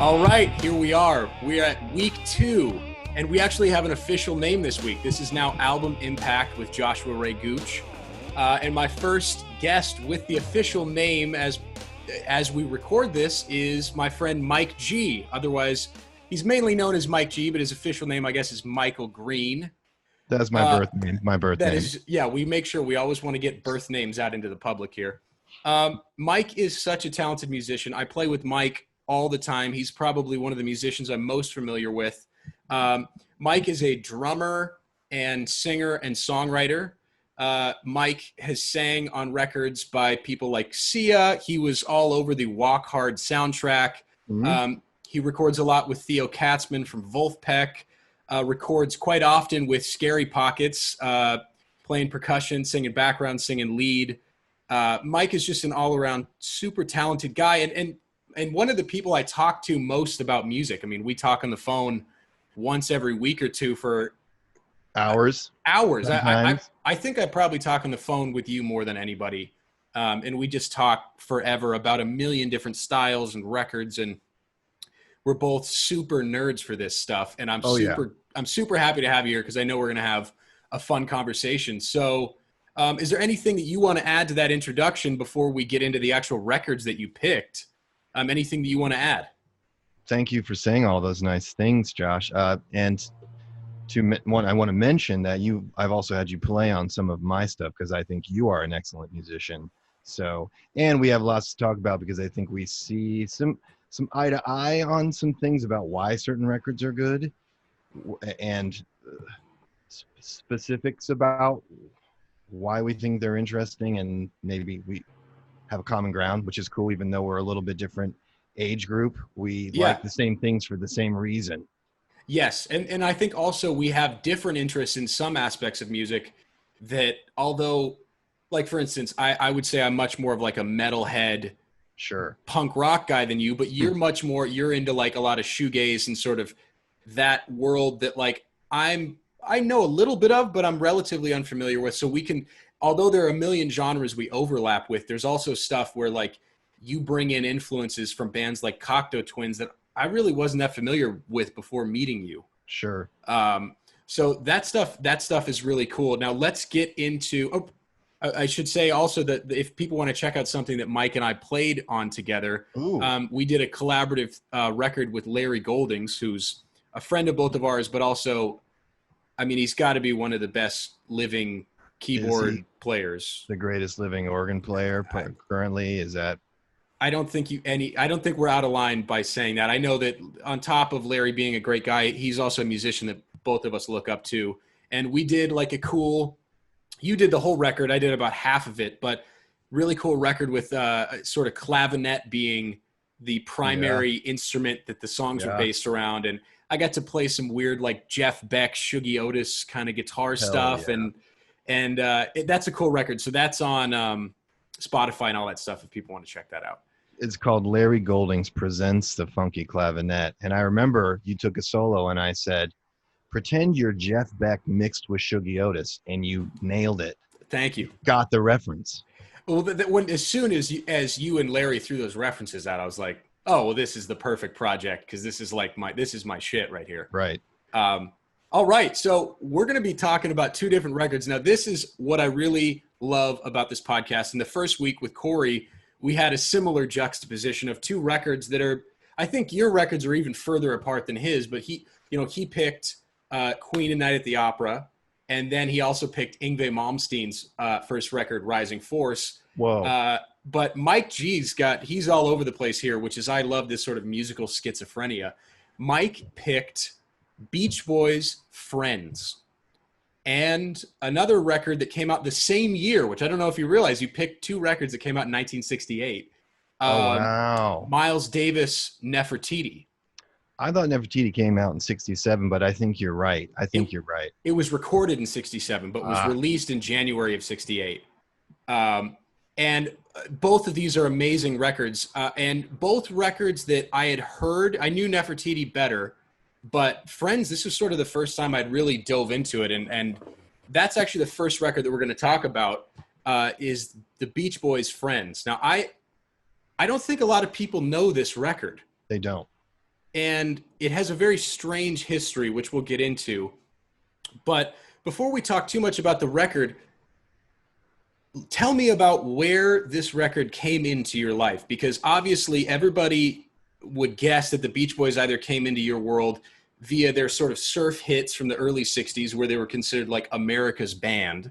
All right, here we are. We are at week 2, and we actually have an official name this week. This is now Album Impact with Joshua Ray Gooch. And my first guest with the official name as we record this is my friend Mike G. Otherwise, he's mainly known as Mike G, but his official name, I guess, is Michael Green. That's my birth name. My birth That name. is, yeah, we make sure we always want to get birth names out into the public here. Mike is such a talented musician. I play with Mike all the time. He's probably one of the musicians I'm most familiar with. Mike is a drummer and singer and songwriter. Mike has sang on records by people like Sia. He was all over the Walk Hard soundtrack. Mm-hmm. He records a lot with Theo Katzman from Wolfpack. Records quite often with Scary Pockets, playing percussion, singing background, singing lead. Mike is just an all-around super talented guy. And one of the people I talk to most about music. I mean, we talk on the phone once every week or two for hours. I think I probably talk on the phone with you more than anybody. And we just talk forever about a million different styles and records. And we're both super nerds for this stuff. And I'm super happy to have you here because I know we're going to have a fun conversation. So is there anything that you want to add to that introduction before we get into the actual records that you picked? Anything that you want to add? Thank you for saying all those nice things, Josh. And I want to mention that I've also had you play on some of my stuff because I think you are an excellent musician. So, and we have lots to talk about because I think we see some eye to eye on some things about why certain records are good and specifics about why we think they're interesting, and maybe we have a common ground, which is cool. Even though we're a little bit different age group, we like the same things for the same reason. Yes. And I think also we have different interests in some aspects of music that, although, like, for instance, I would say I'm much more of like a metalhead, sure, punk rock guy than you, but you're much more, you're into like a lot of shoegaze and sort of that world that like I know a little bit of, but I'm relatively unfamiliar with. So we can, although there are a million genres we overlap with, there's also stuff where like you bring in influences from bands like Cocteau Twins that I really wasn't that familiar with before meeting you. Sure. So that stuff is really cool. Now let's get into, I should say also that if people want to check out something that Mike and I played on together, we did a collaborative record with Larry Goldings, who's a friend of both of ours, but also, I mean, he's got to be one of the best living keyboard players. The greatest living organ player currently? Is that? I don't think we're out of line by saying that. I know that on top of Larry being a great guy, he's also a musician that both of us look up to. And we did like you did the whole record. I did about half of it, but really cool record with sort of clavinet being the primary instrument that the songs were based around. And I got to play some weird like Jeff Beck, Shuggy Otis kind of guitar stuff. And that's a cool record. So that's on Spotify and all that stuff if people want to check that out. It's called Larry Goldings Presents the Funky Clavinet. And I remember you took a solo and I said, pretend you're Jeff Beck mixed with Shuggy Otis, and you nailed it. Thank you. Got the reference. Well, as soon as you and Larry threw those references out, I was like, oh, well, this is the perfect project because this is my shit right here. Right. All right. So we're going to be talking about two different records. Now, this is what I really love about this podcast. In the first week with Corey, we had a similar juxtaposition of two records that are, I think your records are even further apart than his, but he picked Queen and Night at the Opera, and then he also picked Yngwie Malmsteen's first record, Rising Force. Whoa. But Mike G's he's all over the place here, which is, I love this sort of musical schizophrenia. Mike picked Beach Boys' Friends, and another record that came out the same year, which I don't know if you realize, you picked two records that came out in 1968. Wow. Miles Davis, Nefertiti. I thought Nefertiti came out in 67, but I think you're right. You're right. It was recorded in 67, but was released in January of 68. And both of these are amazing records. And both records that I had heard, I knew Nefertiti better, but Friends, this was sort of the first time I'd really dove into it. And that's actually the first record that we're going to talk about is the Beach Boys' Friends. Now, I don't think a lot of people know this record. They don't. and it has a very strange history, which we'll get into. But before we talk too much about the record, tell me about where this record came into your life, because obviously everybody would guess that the Beach Boys either came into your world via their sort of surf hits from the early 60s where they were considered like America's band,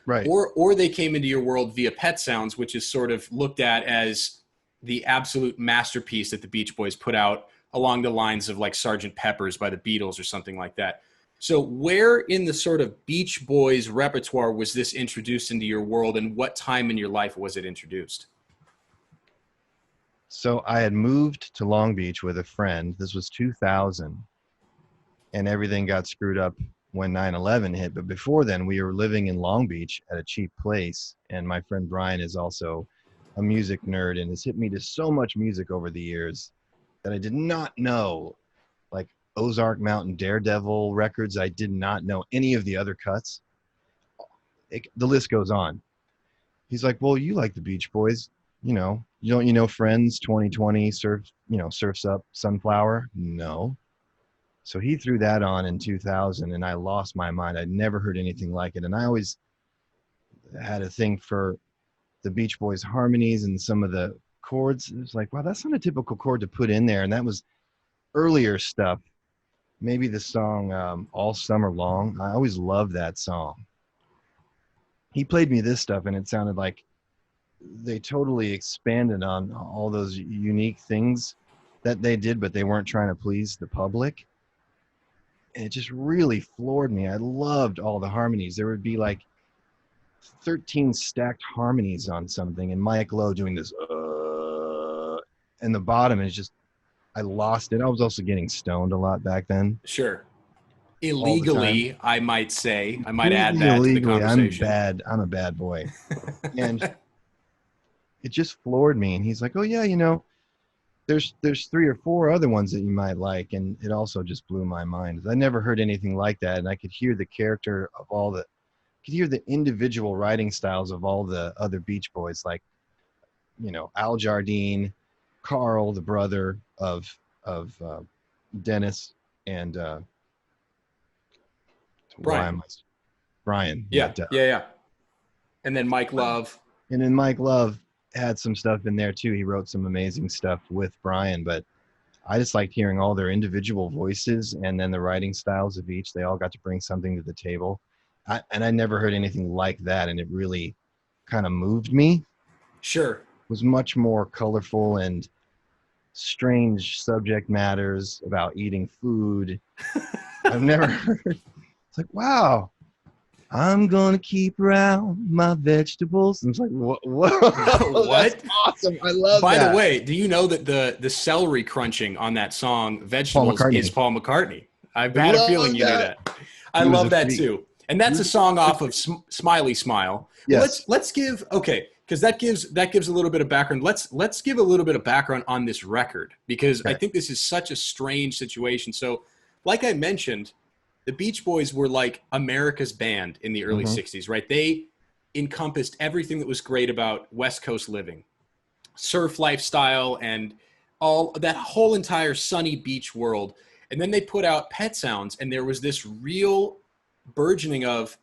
Right. or they came into your world via Pet Sounds, which is sort of looked at as the absolute masterpiece that the Beach Boys put out, along the lines of like Sgt. Pepper's by the Beatles or something like that. So where in the sort of Beach Boys repertoire was this introduced into your world, and what time in your life was it introduced? So I had moved to Long Beach with a friend. This was 2000, and everything got screwed up when 9/11 hit. But before then, we were living in Long Beach at a cheap place. And my friend Brian is also a music nerd and has hit me to so much music over the years that I did not know, like Ozark Mountain Daredevil records. I did not know any of the other cuts. The list goes on. He's like, well, you like the Beach Boys, you know Friends, 2020, Surf's Up, Sunflower. No. So he threw that on in 2000, and I lost my mind. I'd never heard anything like it. And I always had a thing for the Beach Boys harmonies and some of the chords. It was like, wow, that's not a typical chord to put in there. And that was earlier stuff. Maybe the song All Summer Long. I always loved that song. He played me this stuff, and it sounded like they totally expanded on all those unique things that they did, but they weren't trying to please the public. And it just really floored me. I loved all the harmonies. There would be like 13 stacked harmonies on something, and Mike Lowe doing this, and the bottom is just, I lost it. I was also getting stoned a lot back then. Sure. All the Illegally, time. I might say. I might add Completely that to the illegally. conversation. I'm a bad boy. And it just floored me. And he's like, oh yeah, there's 3 or 4 other ones that you might like. And it also just blew my mind. I never heard anything like that. And I could hear the character of could hear the individual writing styles of all the other Beach Boys, like, Al Jardine, Carl, the brother of Dennis, and Brian. Brian. Yeah. And then Mike Love. And then Mike Love had some stuff in there too. He wrote some amazing stuff with Brian, but I just liked hearing all their individual voices and then the writing styles of each. They all got to bring something to the table. And I never heard anything like that, and it really kind of moved me. Sure. It was much more colorful and strange subject matters about eating food. I've never heard. It's like, wow, I'm going to keep around my vegetables. And it's like, what? What? That's awesome. I love By that. the way, do you know that the celery crunching on that song, Vegetables, is Paul McCartney? I've had a feeling you knew that. I love that too. And that's a song off of Smiley Smile. Yes. Let's give, okay, because that gives a little bit of background. Let's give a little bit of background on this record, because I think this is such a strange situation. So, like I mentioned, the Beach Boys were like America's band in the early 60s, right? They encompassed everything that was great about West Coast living, surf lifestyle, and all that whole entire sunny beach world. And then they put out Pet Sounds, and there was this real burgeoning of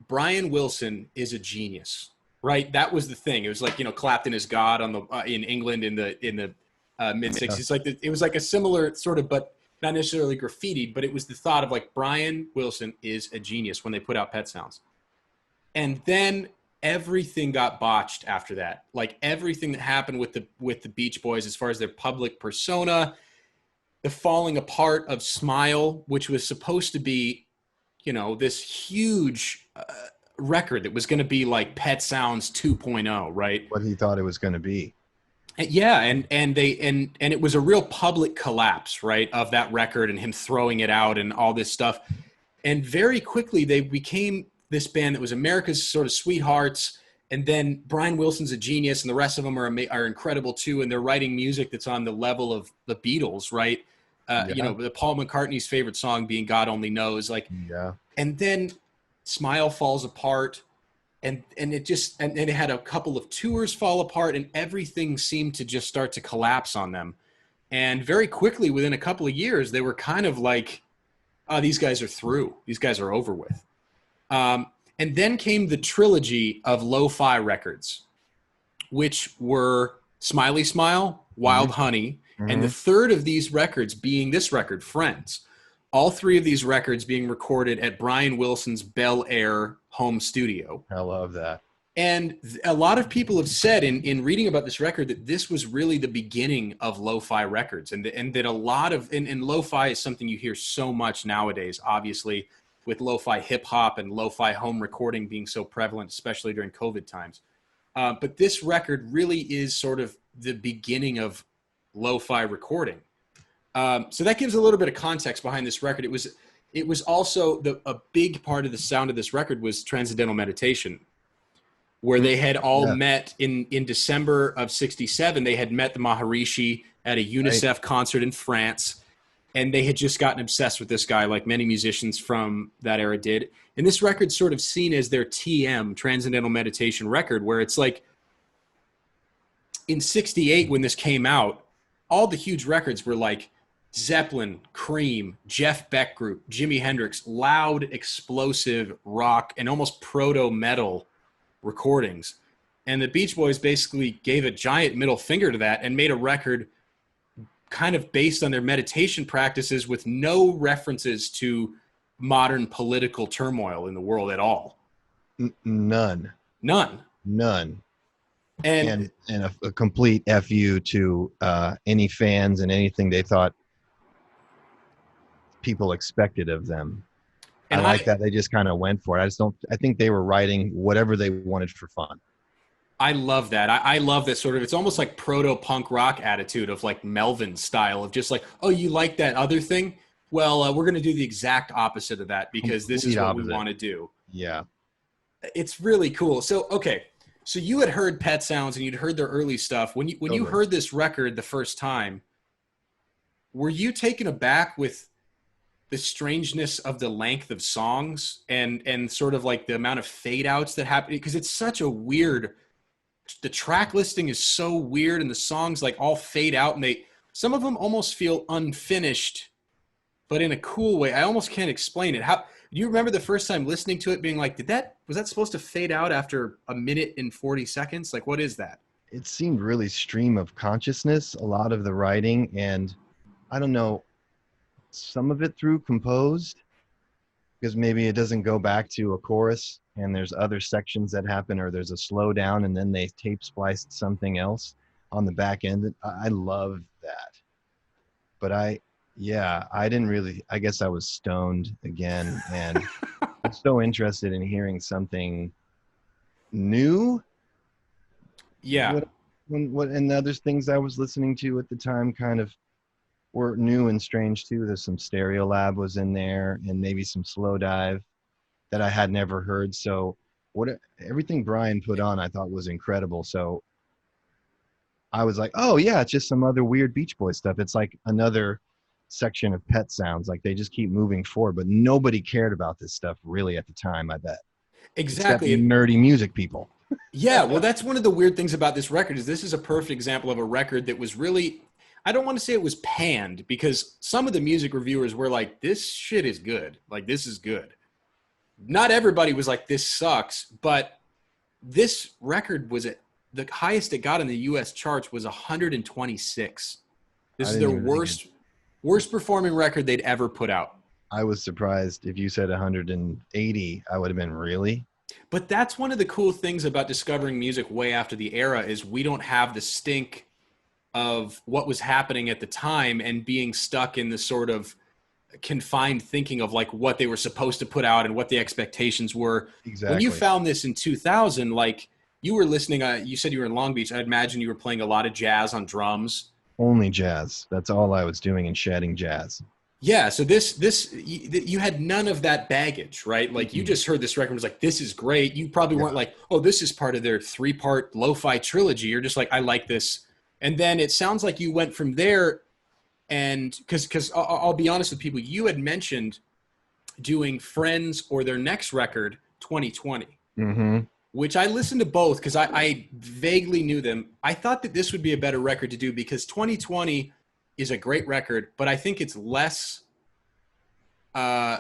Brian Wilson is a genius, right? That was the thing. It was like, Clapton is God on the in England in the mid 60s. Like it was like a similar sort of, but not necessarily graffitied, but it was the thought of like Brian Wilson is a genius when they put out Pet Sounds. And then everything got botched after that. Like everything that happened with the Beach Boys as far as their public persona, the falling apart of Smile, which was supposed to be, this huge record that was going to be like Pet Sounds 2.0, right? What he thought it was going to be. Yeah, and it was a real public collapse, right, of that record and him throwing it out and all this stuff. And very quickly they became this band that was America's sort of sweethearts. And then Brian Wilson's a genius, and the rest of them are incredible too. And they're writing music that's on the level of the Beatles, right? The Paul McCartney's favorite song being God Only Knows. And then Smile falls apart. And it had a couple of tours fall apart, and everything seemed to just start to collapse on them. And very quickly, within a couple of years, they were kind of like, oh, these guys are through. These guys are over with. And then came the trilogy of lo-fi records, which were Smiley Smile, Wild Honey, and the third of these records being this record, Friends. All three of these records being recorded at Brian Wilson's Bel Air home studio. I love that. And a lot of people have said in reading about this record that this was really the beginning of lo-fi records, and that a lot of and lo-fi is something you hear so much nowadays, obviously, with lo-fi hip-hop and lo-fi home recording being so prevalent, especially during COVID times. But this record really is sort of the beginning of lo-fi recording. So that gives a little bit of context behind this record. It was also a big part of the sound of this record was Transcendental Meditation, where they had all met in December of 67. They had met the Maharishi at a UNICEF concert in France, and they had just gotten obsessed with this guy, like many musicians from that era did. And this record's sort of seen as their TM, Transcendental Meditation record, where it's like in 68 when this came out, all the huge records were like Zeppelin, Cream, Jeff Beck Group, Jimi Hendrix, loud, explosive rock, and almost proto-metal recordings. And the Beach Boys basically gave a giant middle finger to that and made a record kind of based on their meditation practices with no references to modern political turmoil in the world at all. None. And a complete FU to any fans and anything they thought people expected of them. And I like that they just kind of went for it. I think they were writing whatever they wanted for fun. I love that. I love that sort of, it's almost like proto-punk rock attitude of like Melvin style of just like, oh, you like that other thing? Well, we're going to do the exact opposite of that because this is what we want to do. Yeah. It's really cool. So, okay. So you had heard Pet Sounds and you'd heard their early stuff. When you heard this record the first time, were you taken aback with the strangeness of the length of songs and sort of like the amount of fade outs that happen? Because it's such a weird, the track listing is so weird and the songs like all fade out and some of them almost feel unfinished, but in a cool way. I almost can't explain it. How do you remember the first time listening to it being like, was that supposed to fade out after a minute and 40 seconds? Like, what is that? It seemed really stream of consciousness, a lot of the writing, and I don't know, some of it through composed, because maybe it doesn't go back to a chorus and there's other sections that happen, or there's a slowdown and then they tape spliced something else on the back end. I love that. But I didn't really, I guess I was stoned again and I'm so interested in hearing something new. Yeah. What and the other things I was listening to at the time kind of were new and strange too. There's some Stereolab was in there and maybe some Slow Dive that I had never heard. So everything Brian put on I thought was incredible. So I was like, oh yeah, it's just some other weird Beach Boys stuff. It's like another section of Pet Sounds. Like they just keep moving forward, but nobody cared about this stuff really at the time, I bet. Exactly. Except nerdy music people. Yeah, well, that's one of the weird things about this record is this is a perfect example of a record that was really, I don't want to say it was panned, because some of the music reviewers were like, this shit is good. Like, this is good. Not everybody was like, this sucks, but this record was the highest it got in the U.S. charts was 126. This is their worst performing record they'd ever put out. I was surprised. If you said 180, I would have been really. But that's one of the cool things about discovering music way after the era is we don't have the stink of what was happening at the time and being stuck in the sort of confined thinking of like what they were supposed to put out and what the expectations were. Exactly. When you found this in 2000, like you were listening, you said you were in Long Beach. I'd imagine you were playing a lot of jazz on drums. Only jazz. That's all I was doing and shedding jazz. Yeah. So you had none of that baggage, right? Like you just heard this record and was like, this is great. You probably weren't like, oh, this is part of their 3-part lo-fi trilogy. You're just like, I like this. And then it sounds like you went from there. And because I'll be honest with people, you had mentioned doing Friends or their next record, 2020, which I listened to both because I vaguely knew them. I thought that this would be a better record to do because 2020 is a great record, but I think it's less. Uh,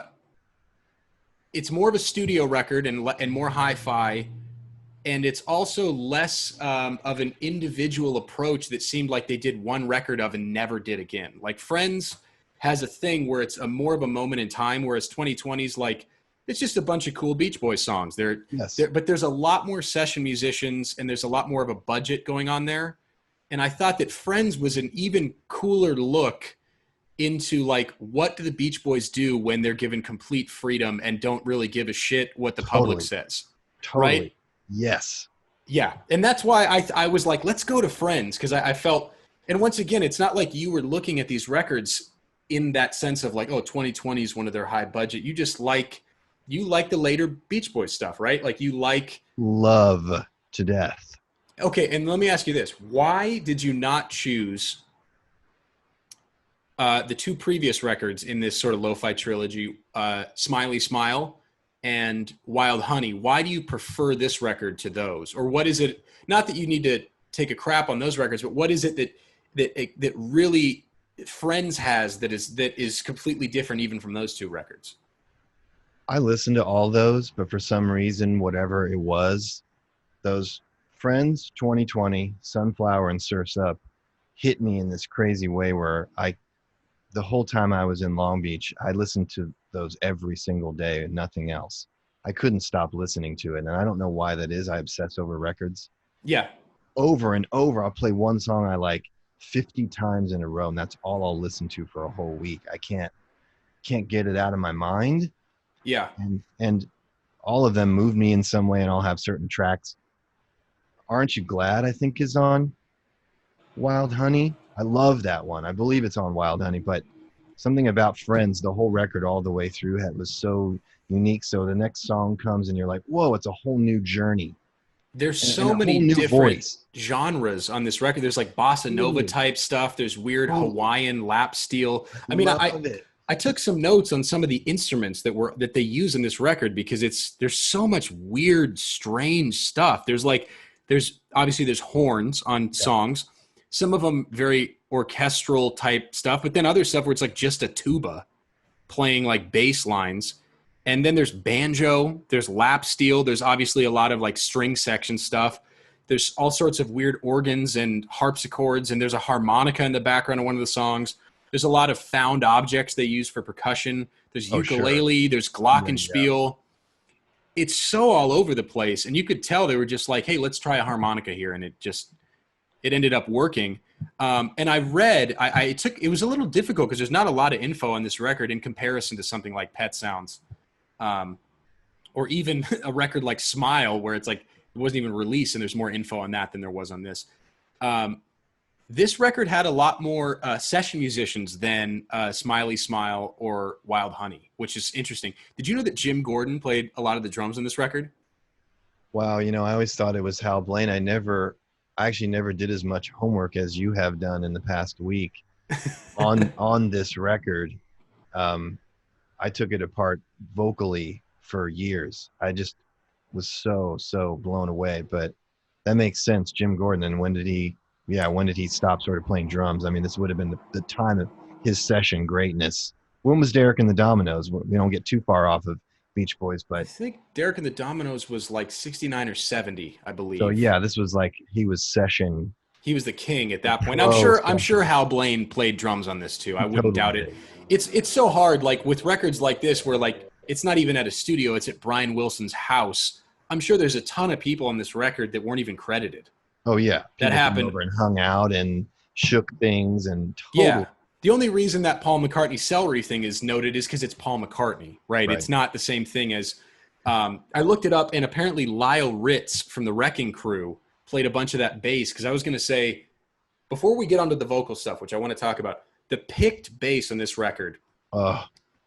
it's more of a studio record and more hi-fi, and it's also less of an individual approach that seemed like they did one record of and never did again. Like Friends has a thing where it's a more of a moment in time, whereas 2020's like it's just a bunch of cool Beach Boys songs. Yes. But there's a lot more session musicians and there's a lot more of a budget going on there. And I thought that Friends was an even cooler look into like what do the Beach Boys do when they're given complete freedom and don't really give a shit what the public says. Totally. Right? Yes. Yeah. And that's why I was like, let's go to Friends, because I felt, and once again, it's not like you were looking at these records in that sense of like, oh, 2020 is one of their high budget. You just like the later Beach Boys stuff, right? Like you like love to death. Okay, and let me ask you this. Why did you not choose the two previous records in this sort of lo-fi trilogy, Smiley Smile and Wild Honey? Why do you prefer this record to those? Or what is it, not that you need to take a crap on those records, but what is it that really Friends has that is completely different even from those two records? I listened to all those, but for some reason, whatever it was, those Friends, 2020, Sunflower, and Surf's Up hit me in this crazy way where the whole time I was in Long Beach, I listened to those every single day and nothing else. I couldn't stop listening to it. And I don't know why that is. I obsess over records. Yeah. Over and over. I'll play one song I like 50 times in a row, and that's all I'll listen to for a whole week. I can't get it out of my mind. Yeah. And all of them move me in some way, and I'll have certain tracks. Aren't You Glad, I think, is on Wild Honey. I love that one. I believe it's on Wild Honey, but something about Friends, the whole record all the way through was so unique. So the next song comes and you're like, whoa, it's a whole new journey. There's so many different genres on this record. There's like bossa nova type stuff. There's weird Hawaiian lap steel. I mean, I took some notes on some of the instruments that they use in this record because there's so much weird, strange stuff. There's obviously horns on songs. Some of them very orchestral type stuff, but then other stuff where it's like just a tuba playing like bass lines. And then there's banjo, there's lap steel. There's obviously a lot of like string section stuff. There's all sorts of weird organs and harpsichords. And there's a harmonica in the background of one of the songs. There's a lot of found objects they use for percussion. There's ukulele, sure. There's glockenspiel. Yeah. It's so all over the place. And you could tell they were just like, hey, let's try a harmonica here. And it ended up working. And I read, it was a little difficult because there's not a lot of info on this record in comparison to something like Pet Sounds. Or even a record like Smile, where it's like, it wasn't even released and there's more info on that than there was on this. This record had a lot more session musicians than Smiley Smile or Wild Honey, which is interesting. Did you know that Jim Gordon played a lot of the drums on this record? Wow, I always thought it was Hal Blaine. I actually never did as much homework as you have done in the past week on this record. I took it apart vocally for years. I just was so blown away. But that makes sense. Jim Gordon. And when did he stop sort of playing drums? I mean, this would have been the time of his session greatness. When was Derek and the Dominoes? We don't get too far off of Beach Boys, but I think Derek and the Dominoes was like 69 or 70, I believe. So yeah, this was like he was session. He was the king at that point. I'm sure Hal Blaine played drums on this too. I wouldn't doubt it. It's so hard, like with records like this, where like it's not even at a studio; it's at Brian Wilson's house. I'm sure there's a ton of people on this record that weren't even credited. Oh yeah, that happened. Over and hung out and shook things and yeah. The only reason that Paul McCartney celery thing is noted is because it's Paul McCartney, right? It's not the same thing as I looked it up, and apparently Lyle Ritz from the Wrecking Crew played a bunch of that bass. Because I was going to say, before we get onto the vocal stuff, which I want to talk about, the picked bass on this record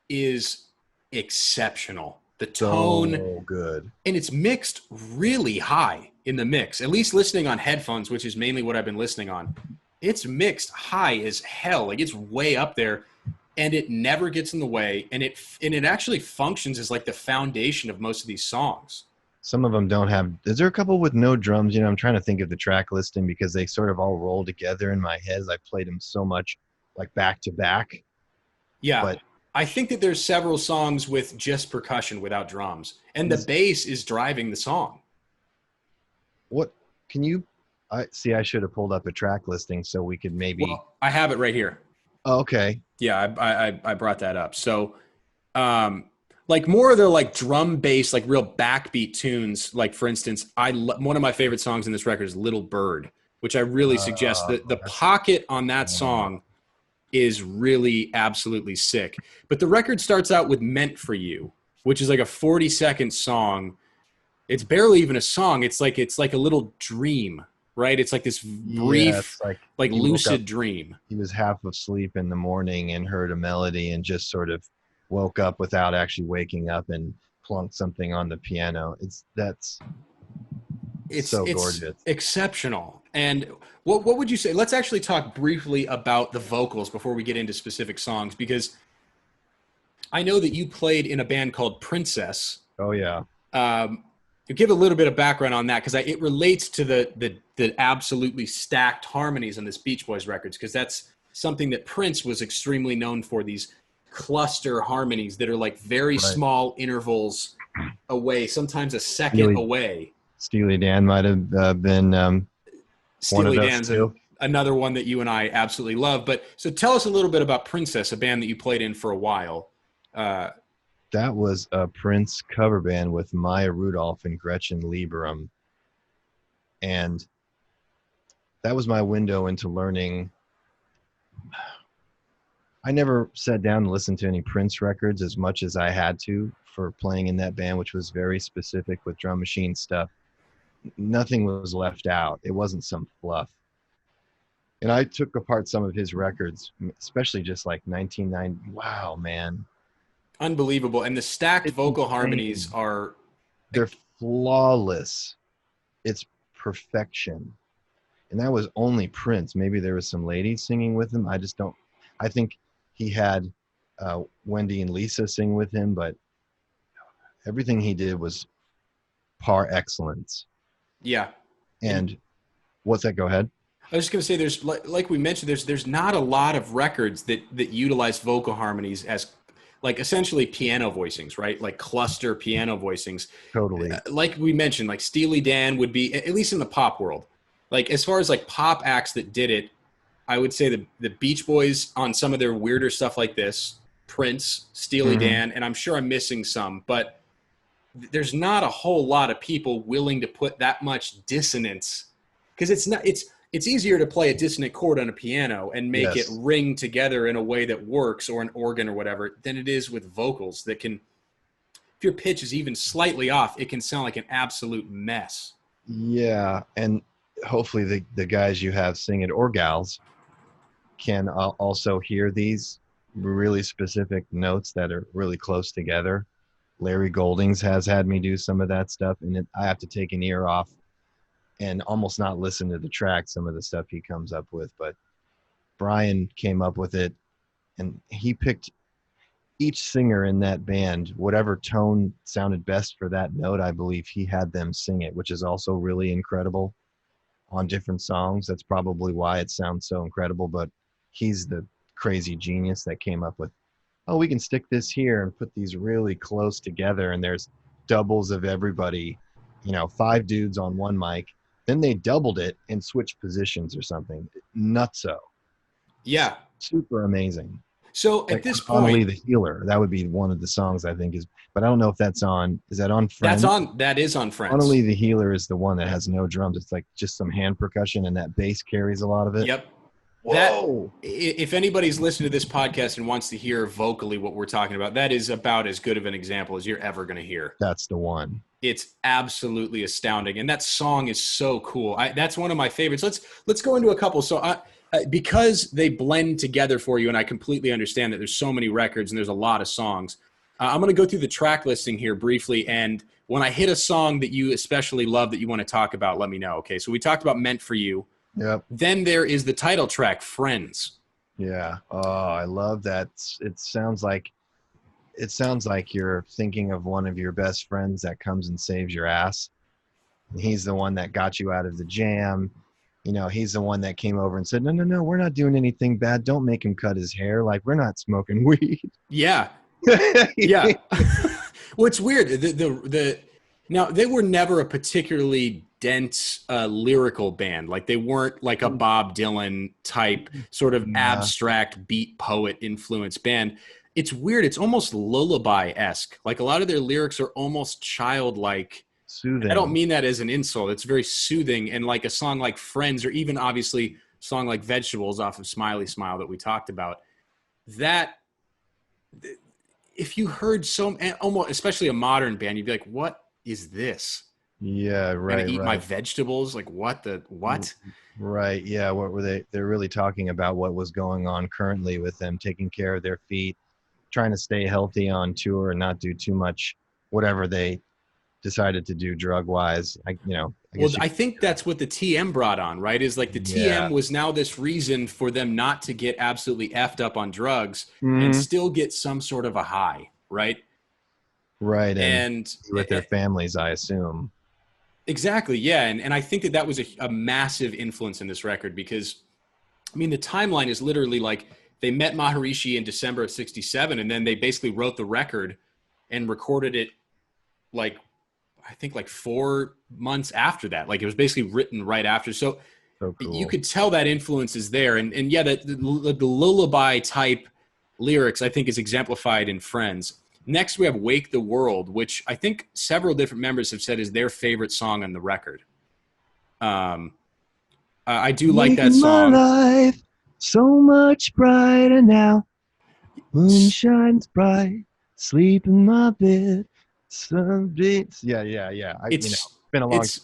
is exceptional. The tone, so good, and it's mixed really high in the mix. At least listening on headphones, which is mainly what I've been listening on. It's mixed high as hell. Like it's way up there, and it never gets in the way. And it actually functions as like the foundation of most of these songs. Some of them don't have. Is there a couple with no drums? I'm trying to think of the track listing because they sort of all roll together in my head as I played them so much like back to back. Yeah. But I think that there's several songs with just percussion without drums, and the he's bass is driving the song. what can you I see I should have pulled up a track listing so we could maybe. Well, I have it right here. Oh, okay. Yeah, I brought that up. So, um, like more of the like drum bass, like real backbeat tunes. Like for instance, one of my favorite songs in this record is "Little Bird," which I really suggest. The That's pocket on that uh, song is really absolutely sick. But the record starts out with "Meant for You," which is like a 40-second song. It's barely even a song. It's like a little dream, right? It's like this yeah, brief, it's like like he woke up, lucid dream. he was half asleep in the morning and heard a melody and just sort of woke up without actually waking up and plunked something on the piano. That's so It's gorgeous. exceptional. And what would you say? Let's actually talk briefly about the vocals before we get into specific songs, because I know that you played in a band called Princess. Oh yeah. Um, to give a little bit of background on that, because it relates to the absolutely stacked harmonies on this Beach Boys records, because that's something that Prince was extremely known for, these cluster harmonies that are like very Right. small intervals away, sometimes a second Steely away. Steely Dan might have been one of Steely those Dan's too. another one that you and I absolutely love. But so tell us a little bit about Princess, a band that you played in for a while. Uh, That was a Prince cover band with Maya Rudolph and Gretchen Lieberum, and that was my window into learning. I never sat down and listened to any Prince records as much as I had to for playing in that band, which was very specific with drum machine stuff. Nothing was left out. It wasn't some fluff. And I took apart some of his records, especially just like 1990. Wow, man. Unbelievable. And the stacked It's vocal harmonies insane. are, They're flawless. It's perfection. And that was only Prince. Maybe there was some ladies singing with him. I just don't. I think he had Wendy and Lisa sing with him, but everything he did was par excellence. yeah. And And what's that? Go ahead. I was just going to say, there's like we mentioned, there's not a lot of records that utilize vocal harmonies as like essentially piano voicings, right? Like cluster piano voicings. Totally. Like we mentioned, like Steely Dan would be, at least in the pop world. Like as far as like pop acts that did it, I would say the Beach Boys on some of their weirder stuff like this, Prince, Steely Hmm. Dan, and I'm sure I'm missing some, but there's not a whole lot of people willing to put that much dissonance, because it's easier to play a dissonant chord on a piano and make it Yes. ring together in a way that works, or an organ or whatever, than it is with vocals that can, if your pitch is even slightly off, it can sound like an absolute mess. Yeah. And hopefully the guys you have sing it, or gals, can also hear these really specific notes that are really close together. Larry Goldings has had me do some of that stuff, and I have to take an ear off and almost not listen to the track, some of the stuff he comes up with. But Brian came up with it, and he picked each singer in that band, whatever tone sounded best for that note. I believe he had them sing it, which is also really incredible on different songs. That's probably why it sounds so incredible. But he's the crazy genius that came up with, oh, we can stick this here and put these really close together, and there's doubles of everybody, 5 dudes on one mic. Then they doubled it and switched positions or something. Nutso. Yeah. Super amazing. So at Like this Annalie point, the Healer. That would be one of the songs I think is, but I don't know if that's on, is that on Friends? that is on Annalie Friends. the Healer is the one that has no drums. It's like just some hand percussion, and that bass carries a lot of it. Yep. That Whoa. if anybody's listened to this podcast and wants to hear vocally what we're talking about, that is about as good of an example as you're ever going to hear. That's the one. It's absolutely astounding, and that song is so cool. That's one of my favorites. Let's go into a couple. So because they blend together for you, and I completely understand that there's so many records and there's a lot of songs. I'm going to go through the track listing here briefly, and when I hit a song that you especially love that you want to talk about, let me know. Okay, so we talked about "Meant for You." Yep. Then there is the title track, "Friends." Yeah. Oh, I love that. It sounds like you're thinking of one of your best friends that comes and saves your ass. And he's the one that got you out of the jam. he's the one that came over and said, no, we're not doing anything bad. Don't make him cut his hair. Like, we're not smoking weed. Yeah. Yeah. Well, it's weird. The now they were never a particularly dense lyrical band. Like they weren't like a Bob Dylan type sort of Yeah, abstract beat poet influenced band. It's weird. It's almost lullaby-esque. Like a lot of their lyrics are almost childlike. I don't soothing. mean that as an insult. It's very soothing. And like a song like Friends, or even obviously a song like Vegetables off of Smiley Smile that we talked about, that if you heard so almost, especially a modern band, you'd be like, what is this? Yeah, I'm gonna right, eat my right. vegetables? Like what? Right. Yeah. What were they? They're really talking about what was going on currently with them, taking care of their feet, trying to stay healthy on tour and not do too much, whatever they decided to do drug wise. I Well, guess you I could, think that's what the TM brought on, right? Is like the yeah. TM was now this reason for them not to get absolutely effed up on drugs and Mhm. still get some sort of a high, right? Right. And And be with their families, I assume. exactly, yeah. And I think that that was a massive influence in this record because, I mean, the timeline is literally like they met Maharishi in December of 67, and then they basically wrote the record and recorded it like, I think like 4 months after that. Like it was basically written right after. So So you cool. could tell that influence is there. And yeah, the lullaby type lyrics, I think, is exemplified in Friends. Next, we have Wake the World, which I think several different members have said is their favorite song on the record. Um, I do like that Making my song. life so much brighter now. Moon shines bright, sleep in my bed, sun beats. Yeah, yeah, yeah. It's It's been a long it's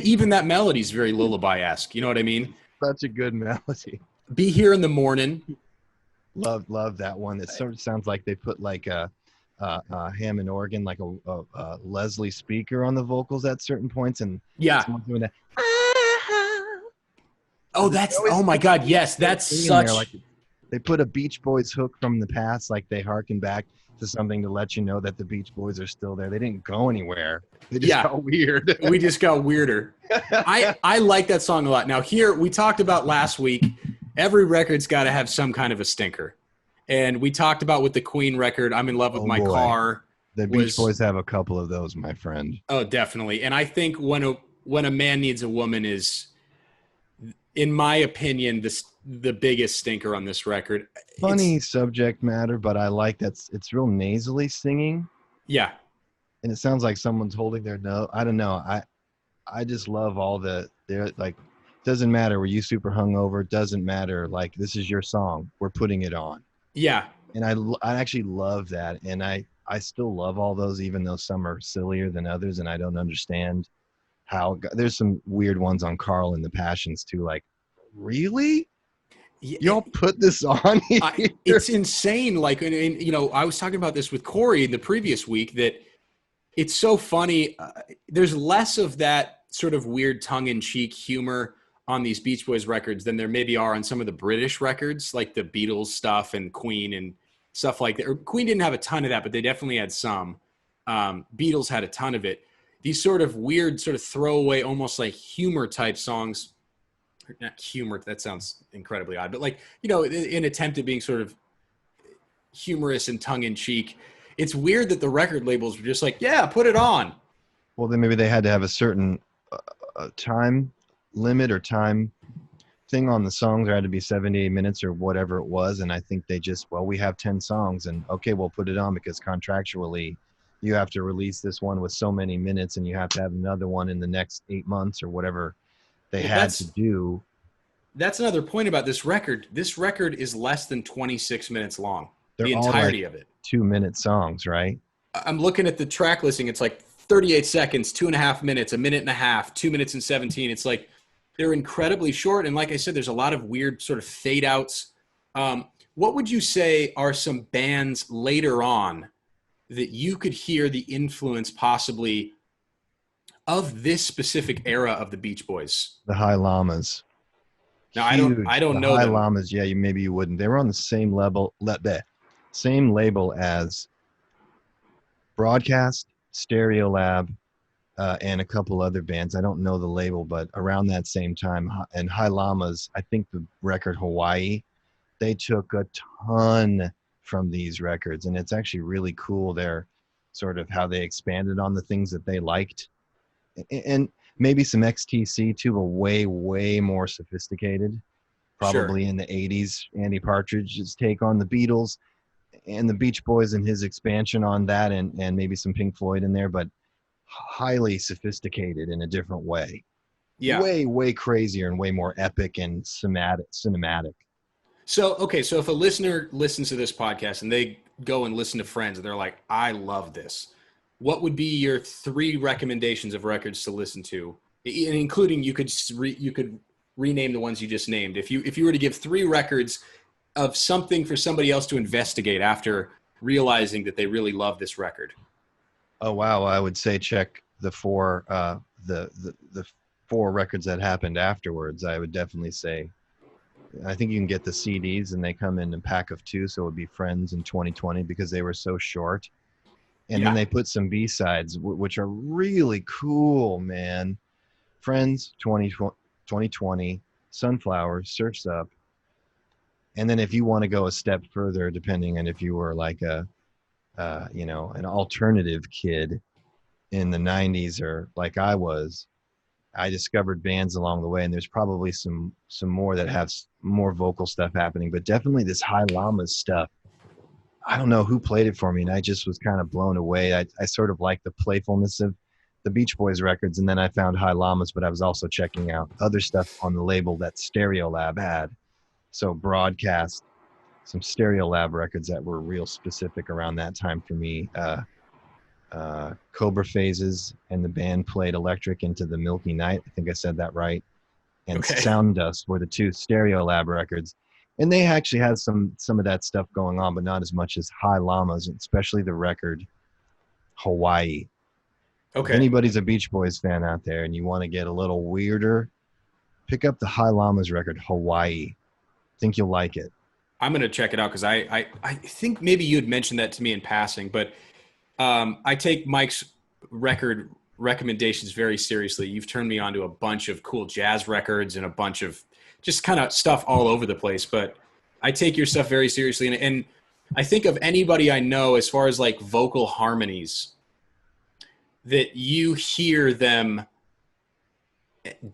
even that melody is very lullaby-esque. You know what I mean? such a good melody. Be here in the morning. Love that one. It sort of sounds like they put like a Hammond organ, like a Leslie speaker on the vocals at certain points, and Yeah. someone's doing that. Oh, They that's, always oh my put the God. Beach Yes, Boys that's thing in there, like such, they put a Beach Boys hook from the past, like they harken back to something to let you know that the Beach Boys are still there. They didn't go anywhere. They just yeah, got weird. we just got weirder. I like that song a lot. Now, here we talked about last week, every record's got to have some kind of a stinker. And we talked about with the Queen record, I'm in love with Oh my boy, car the Beach was, Boys have a couple of those, my friend. oh, definitely. And I think when a man needs a woman is, in my opinion, the biggest stinker on this record. Funny It's, subject matter, but I like that it's real nasally singing, yeah, and it sounds like someone's holding their nose. I don't know. I just love all they're like, doesn't matter. Were you super hungover? Doesn't matter. Like, this is your song. We're putting it on. yeah. And I actually love that. And I still love all those, even though some are sillier than others. And I don't understand how there's some weird ones on Carl and the Passions too. Like, really? Yeah, Y'all put this on here? it's insane. Like, and, you know, I was talking about this with Corey the previous week that it's so funny. There's less of that sort of weird tongue-in-cheek humor on these Beach Boys records than there maybe are on some of the British records, like the Beatles stuff and Queen and stuff like that. Or Queen didn't have a ton of that, but they definitely had some. Beatles had a ton of it. These sort of weird, sort of throwaway, almost like humor type songs. Not humor, that sounds incredibly odd, but like, you know, in attempt at being sort of humorous and tongue-in-cheek, it's weird that the record labels were just like, yeah, put it on. Well, then maybe they had to have a certain time limit or time thing on the songs. There had to be 78 minutes or whatever it was. And I think they just, well, we have 10 songs and okay, we'll put it on because contractually you have to release this one with so many minutes and you have to have another one in the next 8 months or whatever they Well, had to do. that's another point about this record. This record is less than 26 minutes long, They're the all like entirety of it. 2 minute songs, right? I'm looking at the track listing. It's like 38 seconds, 2.5 minutes, a minute and a half, 2 minutes and 17. It's like they're incredibly short. And like I said, there's a lot of weird sort of fade outs. What would you say are some bands later on that you could hear the influence possibly of this specific era of the Beach Boys? The High Llamas. Now, I Huge. don't The know High them. Llamas, yeah, maybe you wouldn't. They were on the same level, same label as Broadcast, Stereolab, and a couple other bands. I don't know the label, but around that same time, and High Llamas, I think the record Hawaii, they took a ton from these records, and it's actually really cool. Their sort of how they expanded on the things that they liked, and maybe some XTC too, but way more sophisticated. Sure. Probably in the 80s, Andy Partridge's take on the Beatles and the Beach Boys and his expansion on that, and maybe some Pink Floyd in there, but highly sophisticated in a different way. Yeah. Way crazier and way more epic and cinematic. So, okay, so if a listener listens to this podcast and they go and listen to friends and they're like, I love this, what would be your three recommendations of records to listen to? Including you could rename the ones you just named. If you were to give three records of something for somebody else to investigate after realizing that they really love this record. Oh wow, I would say check the the four records that happened afterwards. I would definitely say I think you can get the CDs and they come in a pack of two, so it would be Friends in 2020 because they were so short. And then Yeah. they put some B-sides which are really cool, man. Friends 2020, Sunflower, Surf's Up. And then if you want to go a step further, depending on if you were like a an alternative kid in the 90s or like I was, I discovered bands along the way, and there's probably some more that have more vocal stuff happening, but definitely this High Llamas stuff. I don't know who played it for me, and I just was kind of blown away. I sort of like the playfulness of the Beach Boys records, and then I found High Llamas, but I was also checking out other stuff on the label that Stereolab had. So Broadcast, some Stereolab records that were real specific around that time for me. Cobra Phases and the band played Electric into the Milky Night. I think I said that right. And Okay. Sound Dust were the two Stereolab records. And they actually had some of that stuff going on, but not as much as High Llamas, especially the record Hawaii. If Okay. anybody's a Beach Boys fan out there and you want to get a little weirder, pick up the High Llamas record Hawaii. Think you'll like it. I'm going to check it out because I think maybe you had mentioned that to me in passing, but I take Mike's record recommendations very seriously. You've turned me on to a bunch of cool jazz records and a bunch of just kind of stuff all over the place. But I take your stuff very seriously. And I think of anybody I know as far as like vocal harmonies that you hear them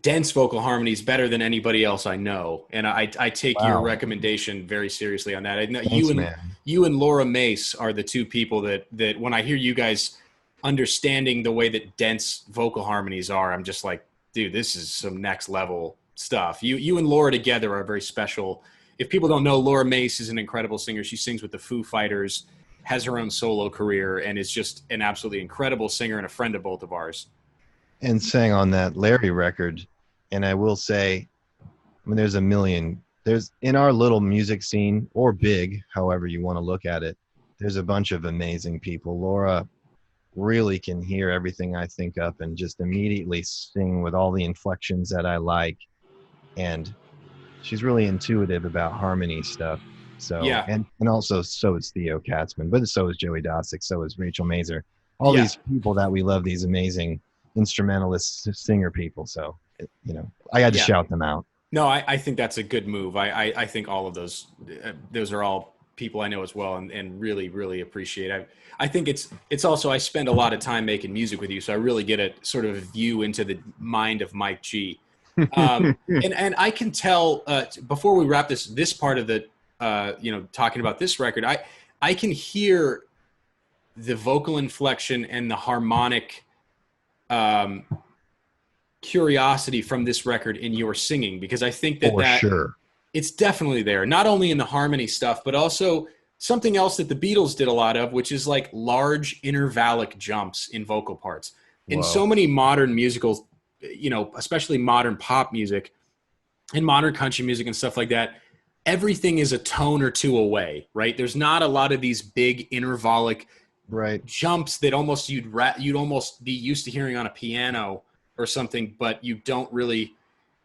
dense vocal harmonies better than anybody else I know. And I take your Wow. recommendation very seriously on that. I know Thanks, man. you and Laura Mace are the two people that when I hear you guys understanding the way that dense vocal harmonies are, I'm just like, dude, this is some next level stuff. You and Laura together are very special. If people don't know, Laura Mace is an incredible singer. She sings with the Foo Fighters, has her own solo career, and is just an absolutely incredible singer and a friend of both of ours. And sang on that Larry record. And I will say, I mean, there's in our little music scene or big, however you want to look at it, there's a bunch of amazing people. Laura really can hear everything I think up and just immediately sing with all the inflections that I like. And she's really intuitive about harmony stuff. So, Yeah, and also so is Theo Katzman, but so is Joey Dosick, so is Rachel Mazer. All yeah. these people that we love, these amazing instrumentalist singer people. So, I had to Yeah. shout them out. No, I think that's a good move. I think all of those are all people I know as well, and really really appreciate. I think it's also I spend a lot of time making music with you, so I really get a sort of view into the mind of Mike G. And I can tell before we wrap this part of the talking about this record, I can hear the vocal inflection and the harmonic um, curiosity from this record in your singing, because I think For that sure. it's definitely there, not only in the harmony stuff, but also something else that the Beatles did a lot of, which is like large intervallic jumps in vocal parts. In so Whoa. many modern musicals, especially modern pop music and modern country music and stuff like that, everything is a tone or two away, right? There's not a lot of these big intervallic Right. jumps that almost you'd almost be used to hearing on a piano or something, but you don't really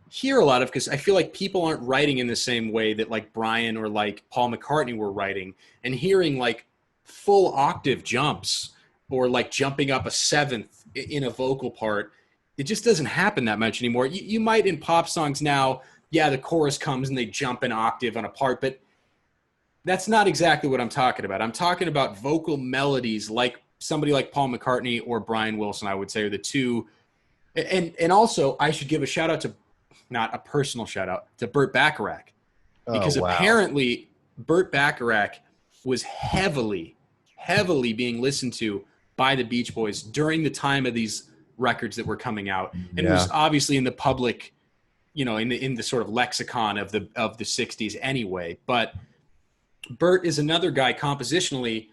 hear a lot of, because I feel like people aren't writing in the same way that like Brian or like Paul McCartney were writing, and hearing like full octave jumps or like jumping up a seventh in a vocal part. It just doesn't happen that much anymore. You might in pop songs now, yeah, the chorus comes and they jump an octave on a part, but that's not exactly what I'm talking about. I'm talking about vocal melodies like somebody like Paul McCartney or Brian Wilson, I would say, are the two. And also, I should give a shout out to, not a personal shout out, to Burt Bacharach, Oh because wow. apparently Burt Bacharach was heavily being listened to by the Beach Boys during the time of these records that were coming out, and Yeah. was obviously in the public, in the sort of lexicon of the 60s anyway. But Burt is another guy compositionally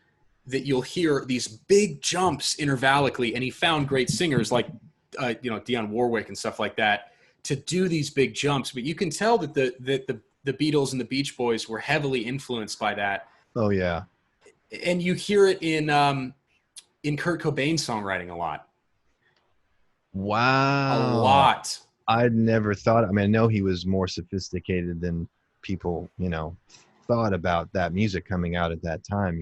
that you'll hear these big jumps intervallically, and he found great singers like Dionne Warwick and stuff like that to do these big jumps. But you can tell that the Beatles and the Beach Boys were heavily influenced by that, Oh yeah. and you hear it in Kurt Cobain's songwriting a lot, a Wow. lot. I'd never thought. I mean, I know he was more sophisticated than people, thought about that music coming out at that time.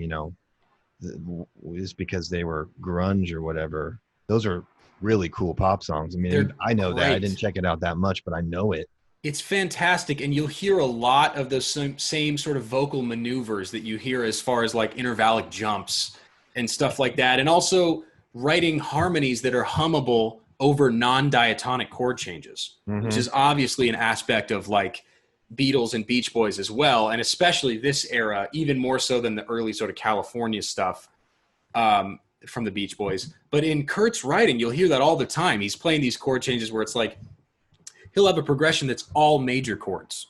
Is because they were grunge or whatever. Those are really cool pop songs. I mean, They're I know that. I didn't great. check it out that much, but I know it. It's fantastic, and you'll hear a lot of those same sort of vocal maneuvers that you hear as far as like intervallic jumps and stuff like that, and also writing harmonies that are hummable over non-diatonic chord changes, which Hmm. is obviously an aspect of like Beatles and Beach Boys as well, and especially this era, even more so than the early sort of California stuff from the Beach Boys. But in Kurt's writing, you'll hear that all the time. He's playing these chord changes where it's like he'll have a progression that's all major chords,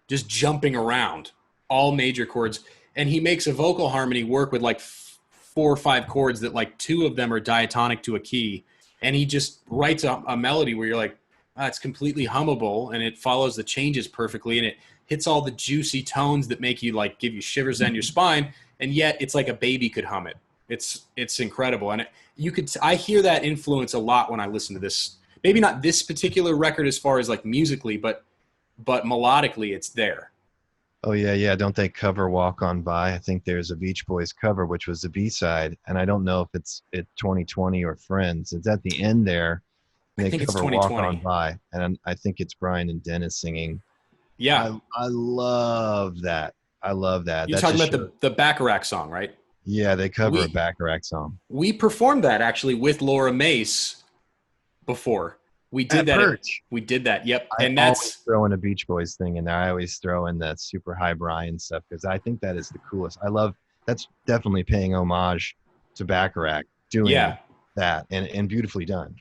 just jumping around, all major chords. And he makes a vocal harmony work with like 4 or 5 chords that like two of them are diatonic to a key. And he just writes a melody where you're like, it's completely hummable and it follows the changes perfectly. And it hits all the juicy tones that make you like give you shivers down your spine. And yet it's like a baby could hum it. It's incredible. And I hear that influence a lot when I listen to this. Maybe not this particular record as far as like musically, but melodically it's there. Oh yeah, yeah. Don't they cover "Walk On By"? I think there's a Beach Boys cover, which was the B-side, and I don't know if it's 2020 or Friends. It's at the end there. I And they think it's cover "Walk On 2020. By," and I think it's Brian and Dennis singing. Yeah. I love that. I love that. You're That talking just about shows. the Bacharach song, right? Yeah, they cover a We Bacharach song we performed that actually with Laura Mace before. We did at that. Perch. We did that. Yep. I And always that's throw in a Beach Boys thing in there. I always throw in that super high Brian stuff because I think that is the coolest. I love that's definitely paying homage to Bacharach doing yeah. that and beautifully done.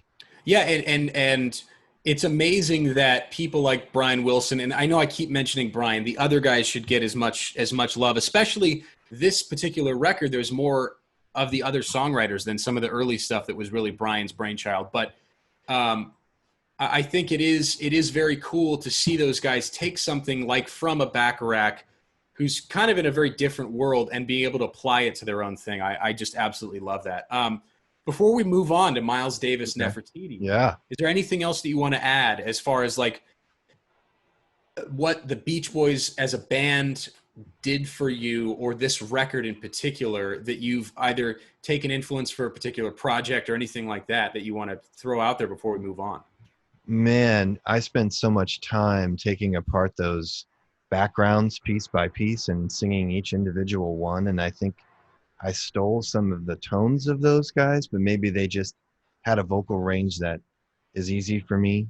Yeah, and it's amazing that people like Brian Wilson, and I know I keep mentioning Brian, the other guys should get as much love, especially this particular record. There's more of the other songwriters than some of the early stuff that was really Brian's brainchild. But um, I think it is very cool to see those guys take something like from a Bacharach who's kind of in a very different world and being able to apply it to their own thing. I just absolutely love that. Before we move on to Miles Davis Okay. Nefertiti, Yeah. is there anything else that you want to add as far as like what the Beach Boys as a band did for you, or this record in particular, that you've either taken influence for a particular project or anything like that you want to throw out there before we move on? Man, I spent so much time taking apart those backgrounds piece by piece and singing each individual one. And I think I stole some of the tones of those guys, but maybe they just had a vocal range that is easy for me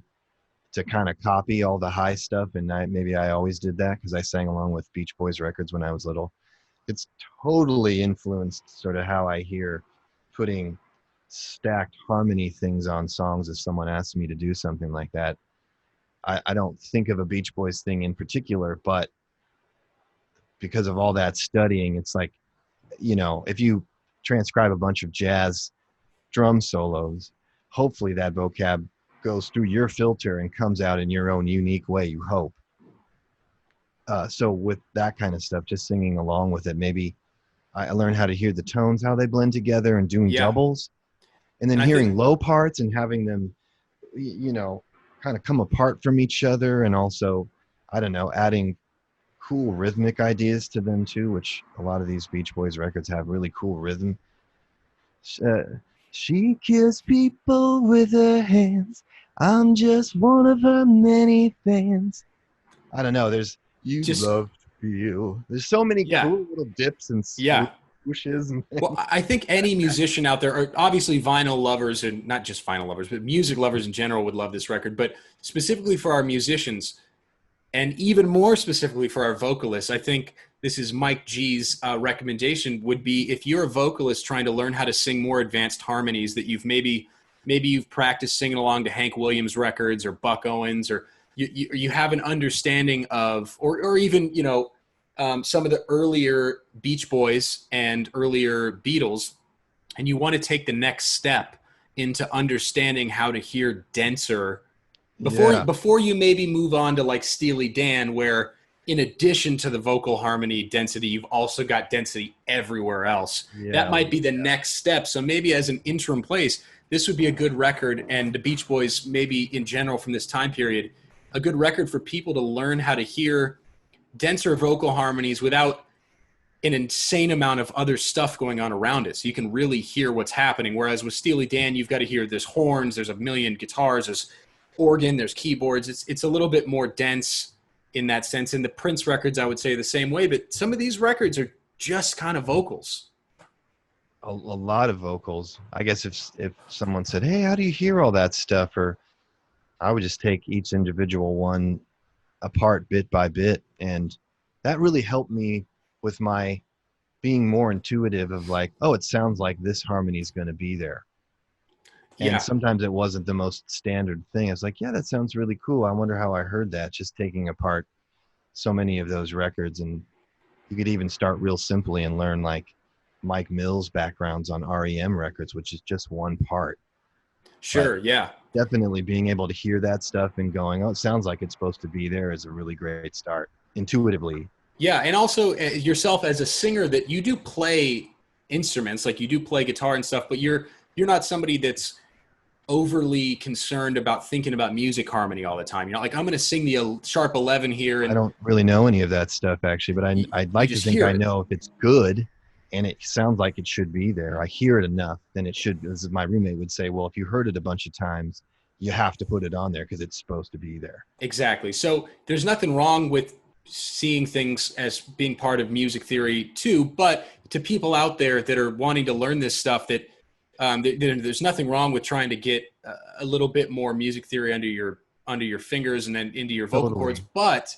to kind of copy all the high stuff. And maybe I always did that because I sang along with Beach Boys records when I was little. It's totally influenced sort of how I hear putting stacked harmony things on songs if someone asks me to do something like that. I don't think of a Beach Boys thing in particular, but because of all that studying, it's like, if you transcribe a bunch of jazz drum solos, hopefully that vocab goes through your filter and comes out in your own unique way, you hope. So with that kind of stuff, just singing along with it, maybe I learned how to hear the tones, how they blend together, and doing Yeah, doubles, and then and I hearing think low parts and having them, kind of come apart from each other, and also, I don't know, adding cool rhythmic ideas to them too, which a lot of these Beach Boys records have really cool rhythm. She kills people with her hands. I'm just one of her many fans. I don't know. There's you Just love to feel. There's so many yeah, cool little dips and yeah. swooshes and Well, things. I think any musician out there, or obviously vinyl lovers, and not just vinyl lovers, but music lovers in general would love this record. But specifically for our musicians, and even more specifically for our vocalists, I think this is Mike G's recommendation would be if you're a vocalist trying to learn how to sing more advanced harmonies that maybe you've practiced singing along to Hank Williams records or Buck Owens, or you have an understanding of, or even, some of the earlier Beach Boys and earlier Beatles, and you want to take the next step into understanding how to hear denser Yeah, before you maybe move on to like Steely Dan, where in addition to the vocal harmony density, you've also got density everywhere else. That yeah, might be the next step. So maybe as an interim place, this would be a good record, and the Beach Boys, maybe in general from this time period, a good record for people to learn how to hear denser vocal harmonies without an insane amount of other stuff going on around it. So you can really hear what's happening. Whereas with Steely Dan, you've got to hear there's horns, there's a million guitars, there's organ, there's keyboards. It's a little bit more dense in that sense. And the Prince records, I would say the same way, but some of these records are just kind of vocals. a lot of vocals. I guess if someone said, "Hey, how do you hear all that stuff?" or I would just take each individual one apart bit by bit, and that really helped me with my being more intuitive of like, oh, it sounds like this harmony is going to be there. And Yeah, sometimes it wasn't the most standard thing. I was like, yeah, that sounds really cool. I wonder how I heard that, just taking apart so many of those records. And you could even start real simply and learn like Mike Mills backgrounds on REM records, which is just one part. But sure. Yeah. definitely being able to hear that stuff and going, oh, it sounds like it's supposed to be there is a really great start intuitively. Yeah. And also yourself as a singer, that you do play instruments, like you do play guitar and stuff, but you're not somebody that's overly concerned about thinking about music harmony all the time. You're not like, I'm going to sing the sharp 11 here, I and don't really know any of that stuff actually, but I'd you like to just think hear I it. know if it's good and it sounds like it should be there. I hear it enough, then it should. As my roommate would say, well, if you heard it a bunch of times, you have to put it on there because it's supposed to be there. Exactly. So there's nothing wrong with seeing things as being part of music theory too, but to people out there that are wanting to learn this stuff, that there's nothing wrong with trying to get a little bit more music theory under your fingers and then into your vocal cords. Totally. But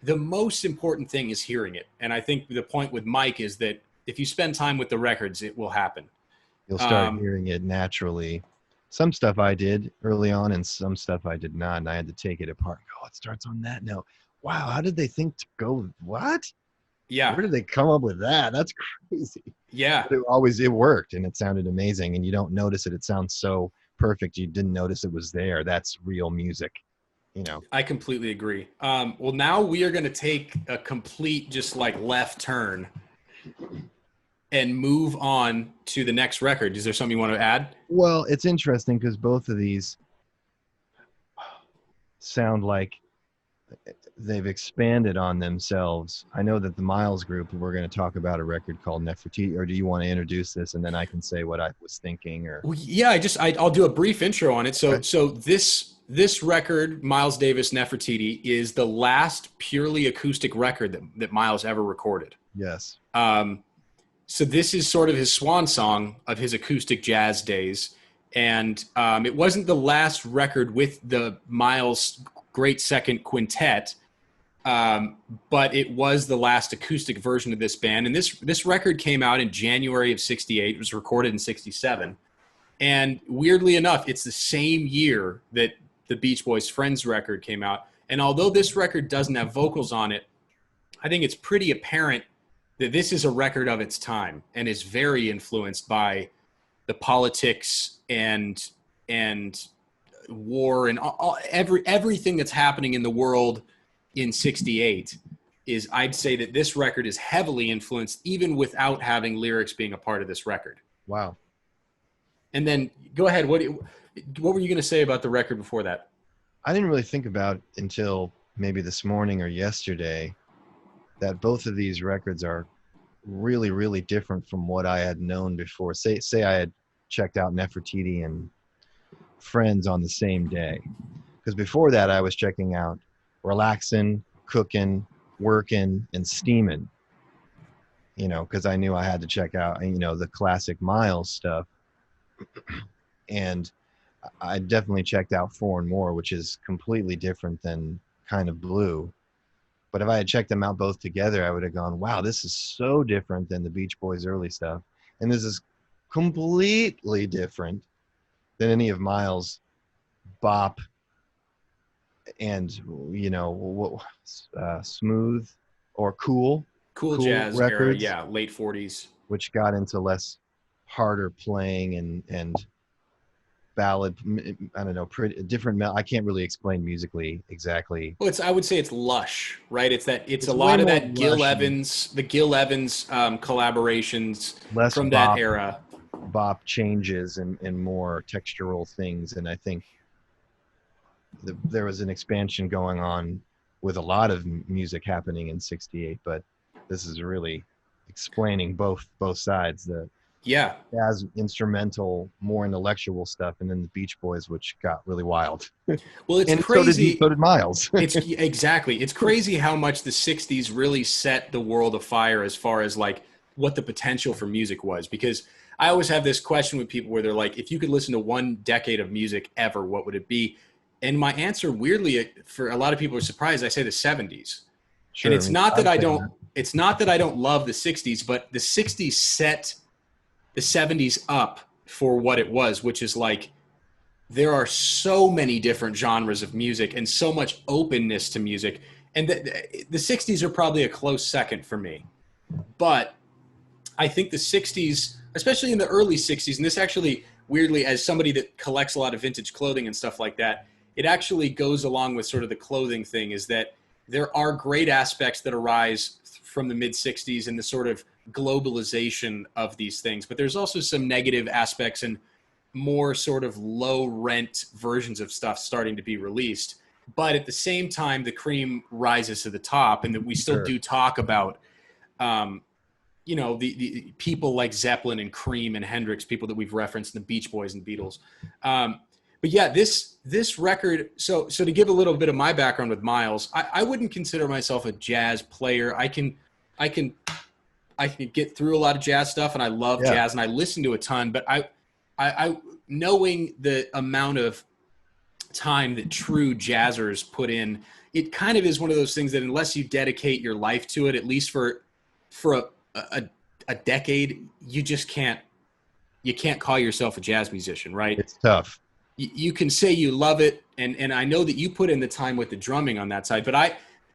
the most important thing is hearing it. And I think the point with Mike is that if you spend time with the records, it will happen. You'll start Um, hearing it naturally. Some stuff I did early on and some stuff I did not. And I had to take it apart and go, oh, it starts on that note. Wow, how did they think to go? What? yeah, Where did they come up with that? That's crazy. yeah. But it worked and it sounded amazing. And you don't notice it. It sounds so perfect. You didn't notice it was there. That's real music, you know. I completely agree. Well, now we are going to take a complete, just like left turn and move on to the next record. Is there something you want to add? Well, it's interesting because both of these sound like they've expanded on themselves. I know that the Miles group, we're going to talk about a record called Nefertiti, or do you want to introduce this and then I can say what I was thinking? Or Well, yeah, I'll do a brief intro on it. okay. So this record, Miles Davis Nefertiti, is the last purely acoustic record that Miles ever recorded. Yes, Um, so this is sort of his swan song of his acoustic jazz days. And it wasn't the last record with the Miles Great Second Quintet, but it was the last acoustic version of this band. And this record came out in January of '68. It was recorded in '67. And weirdly enough, it's the same year that the Beach Boys' Friends record came out. And although this record doesn't have vocals on it, I think it's pretty apparent that this is a record of its time and is very influenced by the politics and war and everything that's happening in the world in '68. Is I'd say that this record is heavily influenced even without having lyrics being a part of this record. wow. And then go ahead. What were you going to say about the record before that? I didn't really think about it until maybe this morning or yesterday that both of these records are really, really different from what I had known before. Say I had checked out Nefertiti and Friends on the same day. Because before that, I was checking out relaxing, cooking, working, and steaming. You know, because I knew I had to check out, you know, the classic Miles stuff. And I definitely checked out Four and More, which is completely different than Kind of Blue. But if I had checked them out both together, I would have gone, wow, this is so different than the Beach Boys' early stuff. And this is completely different than any of Miles' bop and, you know, smooth or Cool cool jazz era, records, yeah, late 40s. which got into less harder playing and ballad. I don't know, pretty different. I can't really explain musically exactly. Well, I would say it's lush, right? It's a It's way lot of more that Gil lush and Evans, the Gil Evans collaborations less from that era. bop changes and more textural things. And I think there was an expansion going on with a lot of music happening in '68, but this is really explaining both sides. The Yeah. jazz instrumental, more intellectual stuff, and then the Beach Boys, which got really wild. Well, it's And crazy. so did Miles. It's exactly. It's crazy how much the 60s really set the world afire as far as like what the potential for music was. Because I always have this question with people where they're like, if you could listen to one decade of music ever, what would it be? And my answer, weirdly, for a lot of people are surprised, I say the 70s. And Sure, I mean, I'd say that. it's not that I don't love the 60s, but the 60s set the 70s up for what it was, which is like there are so many different genres of music and so much openness to music. And the 60s are probably a close second for me. But I think the 60s, especially in the early 60s, and this actually, weirdly, as somebody that collects a lot of vintage clothing and stuff like that, it actually goes along with sort of the clothing thing, is that there are great aspects that arise from the mid 60s and the sort of globalization of these things. But there's also some negative aspects and more sort of low rent versions of stuff starting to be released. But at the same time, the cream rises to the top, and that we still do talk about, you know, the people like Zeppelin and Cream and Hendrix, people that we've referenced, the Beach Boys and Beatles. But yeah, this record. So to give a little bit of my background with Miles, I wouldn't consider myself a jazz player. I can get through a lot of jazz stuff, and I love jazz, and I listen to a ton. But I knowing the amount of time that true jazzers put in, it kind of is one of those things that unless you dedicate your life to it, at least for a decade, you just can't call yourself a jazz musician, right? It's tough. You can say you love it, and I know that you put in the time with the drumming on that side, but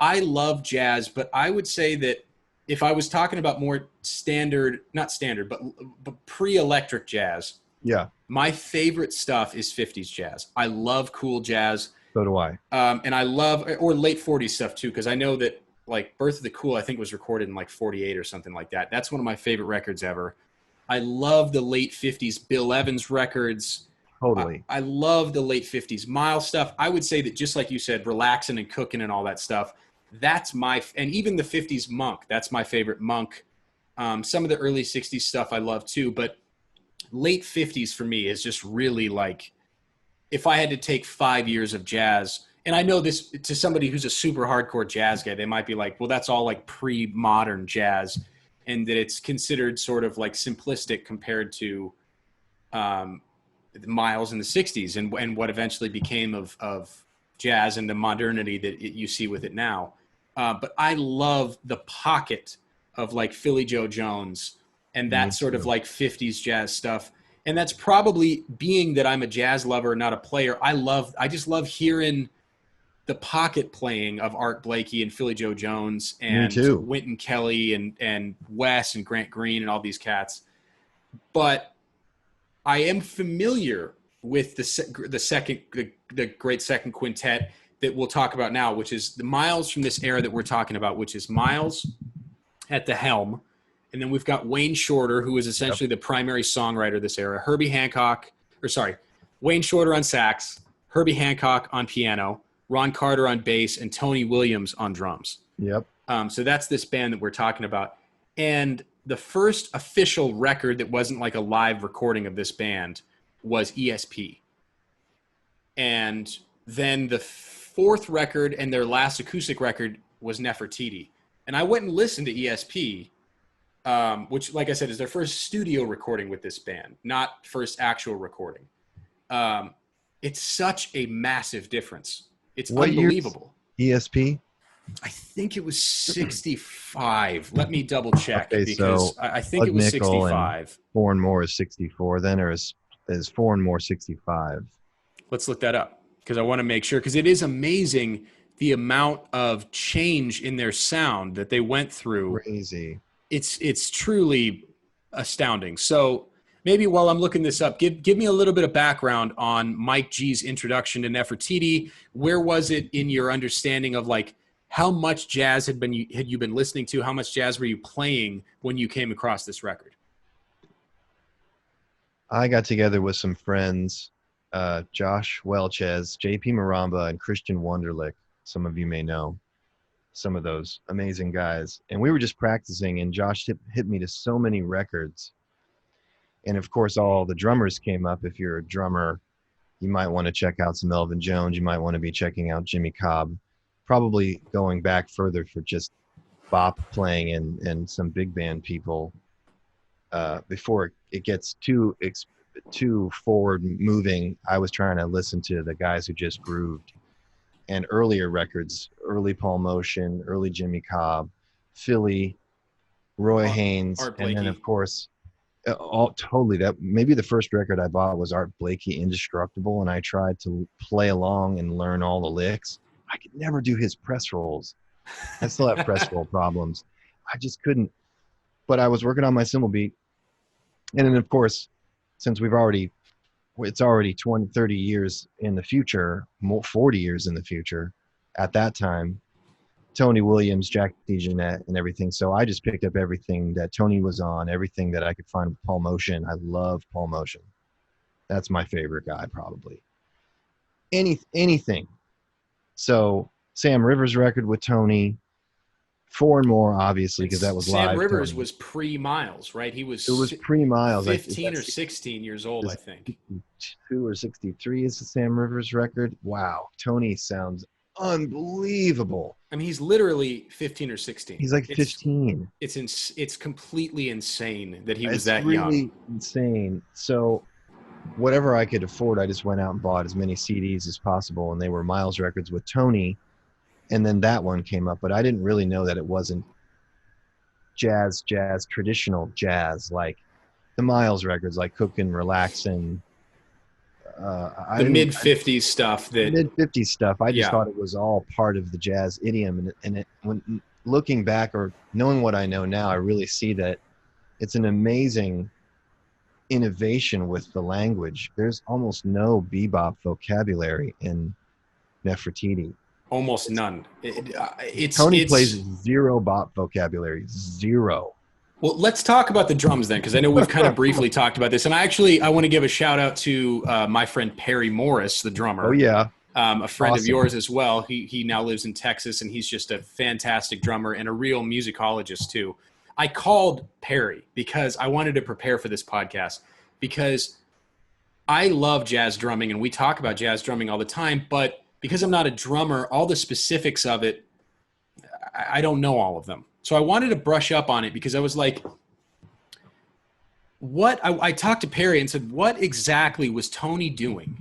I love jazz, but I would say that if I was talking about more not standard, but pre-electric jazz, Yeah. my favorite stuff is 50s jazz. I love cool jazz. So do I. And I love, or late 40s stuff too, because I know that like Birth of the Cool, I think was recorded in like 48 or something like that. That's one of my favorite records ever. I love the late 50s Bill Evans records. Totally. I love the late 50s Miles stuff. I would say that just like you said, relaxing and cooking and all that stuff, that's and even the 50s Monk, that's my favorite Monk. Some of the early 60s stuff I love too, but late 50s for me is just really like, if I had to take 5 years of jazz, and I know this to somebody who's a super hardcore jazz guy, they might be like, well, that's all like pre-modern jazz, and that it's considered sort of like simplistic compared to Miles in the 60s and what eventually became of jazz and the modernity that you see with it now. But I love the pocket of like Philly Joe Jones and that sort of like 50s jazz stuff. And that's probably, being that I'm a jazz lover, not a player, I just love hearing the pocket playing of Art Blakey and Philly Joe Jones and Wynton Kelly and Wes and Grant Green and all these cats. But I am familiar with the great second quintet that we'll talk about now, which is the Miles from this era that we're talking about, which is Miles at the helm. And then we've got Wayne Shorter, who is essentially the primary songwriter of this era. Wayne Shorter on sax, Herbie Hancock on piano, Ron Carter on bass, and Tony Williams on drums. Yep. So that's this band that we're talking about. And the first official record that wasn't like a live recording of this band was ESP. And then the fourth record and their last acoustic record was Nefertiti. And I went and listened to ESP, which, like I said, is their first studio recording with this band, not first actual recording. It's such a massive difference. It's unbelievable. ESP? I think it was 65. Let me double check, Okay, because so I think it was 65. 4 and More is 64 then, or is 4 and More 65? Let's look that up, because I want to make sure, because it is amazing the amount of change in their sound that they went through. Crazy. It's truly astounding. So maybe while I'm looking this up, give me a little bit of background on Mike G's introduction to Nefertiti. Where was it in your understanding of like how much jazz had you been listening to? How much jazz were you playing when you came across this record? I got together with some friends, Josh Welches, JP Maramba, and Christian Wunderlich. Some of you may know some of those amazing guys. And we were just practicing, and Josh hit me to so many records. And of course, all the drummers came up. If you're a drummer, you might want to check out some Elvin Jones. You might want to be checking out Jimmy Cobb. Probably going back further for just bop playing and some big band people before it gets too forward moving. I was trying to listen to the guys who just grooved. And earlier records, early Paul Motion, early Jimmy Cobb, Philly, Roy Haynes, and then of course, that maybe the first record I bought was Art Blakey, Indestructible, and I tried to play along and learn all the licks. I could never do his press rolls. I still have press roll problems. I just couldn't. But I was working on my cymbal beat, and then of course, since it's already 20, 30 years in the future, 40 years in the future at that time, Tony Williams, Jack DeJohnette, and everything. So I just picked up everything that Tony was on, everything that I could find with Paul Motion. I love Paul Motion. That's my favorite guy, probably. Anything. So Sam Rivers record with Tony, 4 and More, obviously, because that was live. Sam Rivers Tony was pre-Miles, right? It was pre-Miles. 15 or 16 years old, I think. 62 or 63 is the Sam Rivers record. Wow. Tony sounds unbelievable. I mean, he's literally 15 or 16. He's like 15. It's completely insane that he was that really young. It's really insane. So whatever I could afford, I just went out and bought as many CDs as possible, and they were Miles records with Tony. And then that one came up, but I didn't really know that it wasn't jazz, traditional jazz, like the Miles records, like Cookin', Relaxin'. The mid-50s stuff. Mid-50s stuff. I just thought it was all part of the jazz idiom. And when looking back or knowing what I know now, I really see that it's an amazing innovation with the language. There's almost no bebop vocabulary in Nefertiti. Almost none. Tony plays zero bop vocabulary. Zero. Well, let's talk about the drums then, because I know we've kind of briefly talked about this. And I want to give a shout out to my friend Perry Morris, the drummer. Oh, yeah. A friend of yours as well. He now lives in Texas, and he's just a fantastic drummer and a real musicologist too. I called Perry because I wanted to prepare for this podcast, because I love jazz drumming, and we talk about jazz drumming all the time, but because I'm not a drummer, all the specifics of it, I don't know all of them. So I wanted to brush up on it, because I was like, I talked to Perry and said, what exactly was Tony doing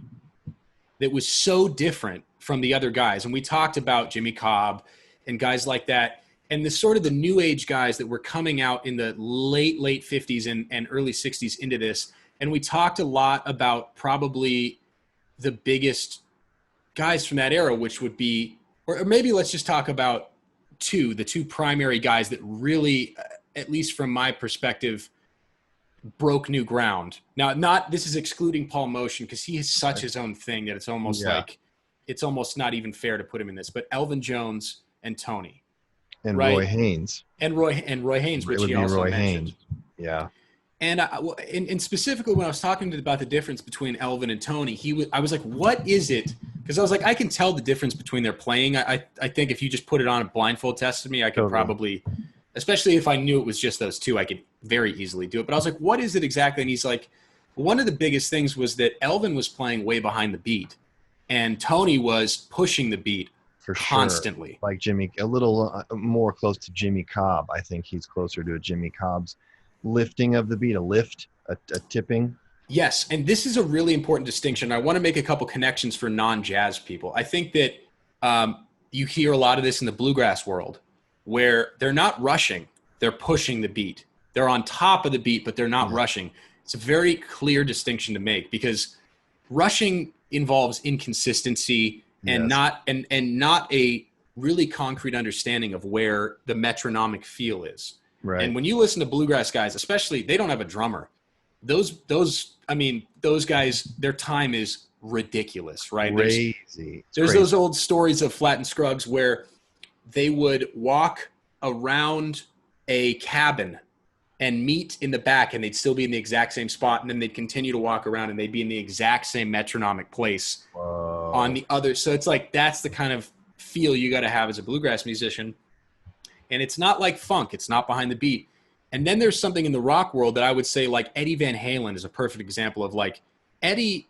that was so different from the other guys? And we talked about Jimmy Cobb and guys like that, and the sort of the new age guys that were coming out in the late 50s and early 60s into this. And we talked a lot about probably the biggest guys from that era, which would be, or maybe let's just talk about the two primary guys that really, at least from my perspective, broke new ground. Now, this is excluding Paul Motion, because he is such his own thing that it's almost like, it's almost not even fair to put him in this, but Elvin Jones and Tony. And right? Roy Haynes. And Roy Haynes, which he also mentioned. Haynes. Yeah. And specifically when I was talking about the difference between Elvin and Tony, I was like, what is it? Because I was like, I can tell the difference between their playing. I think if you just put it on a blindfold tested me, I could probably especially if I knew it was just those two, I could very easily do it. But I was like, what is it exactly? And he's like, one of the biggest things was that Elvin was playing way behind the beat and Tony was pushing the beat For sure. constantly. Like Jimmy, a little more close to Jimmy Cobb. I think he's closer to a Jimmy Cobb's lifting of the beat, a lift, a tipping. Yes, and this is a really important distinction. I want to make a couple connections for non-jazz people. I think that you hear a lot of this in the bluegrass world where they're not rushing, they're pushing the beat. They're on top of the beat, but they're not rushing. It's a very clear distinction to make because rushing involves inconsistency and not a really concrete understanding of where the metronomic feel is. Right. And when you listen to bluegrass guys, especially, they don't have a drummer. Those guys, their time is ridiculous, right? Crazy. There's those old stories of Flatt and Scruggs where they would walk around a cabin and meet in the back and they'd still be in the exact same spot. And then they'd continue to walk around and they'd be in the exact same metronomic place on the other. So it's like, that's the kind of feel you got to have as a bluegrass musician. And it's not like funk. It's not behind the beat. And then there's something in the rock world that I would say, like Eddie Van Halen is a perfect example of, like, Eddie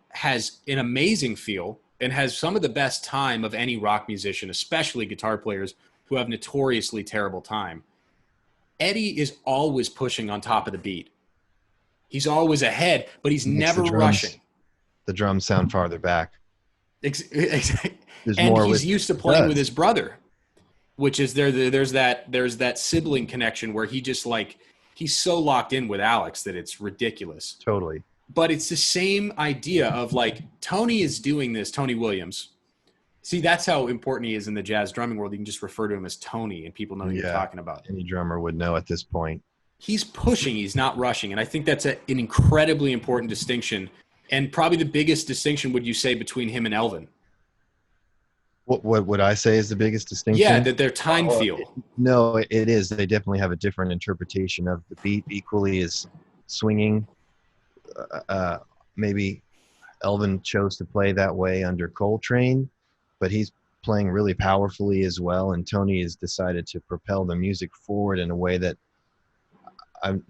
has an amazing feel and has some of the best time of any rock musician, especially guitar players who have notoriously terrible time. Eddie is always pushing on top of the beat. He's always ahead, but he's never rushing. The drums sound farther back. Exactly. And he's used to playing with his brother, which is there's that sibling connection where he just, like, he's so locked in with Alex that it's ridiculous. Totally. But it's the same idea of, like, Tony is doing this, Tony Williams. See, that's how important he is in the jazz drumming world. You can just refer to him as Tony and people know who you're talking about. Any drummer would know at this point. He's pushing, he's not rushing. And I think that's an incredibly important distinction. And probably the biggest distinction, would you say, between him and Elvin? What would I say is the biggest distinction? Yeah, that their time feel. No, it is. They definitely have a different interpretation of the beat. Equally as swinging. Maybe Elvin chose to play that way under Coltrane, but he's playing really powerfully as well. And Tony has decided to propel the music forward in a way that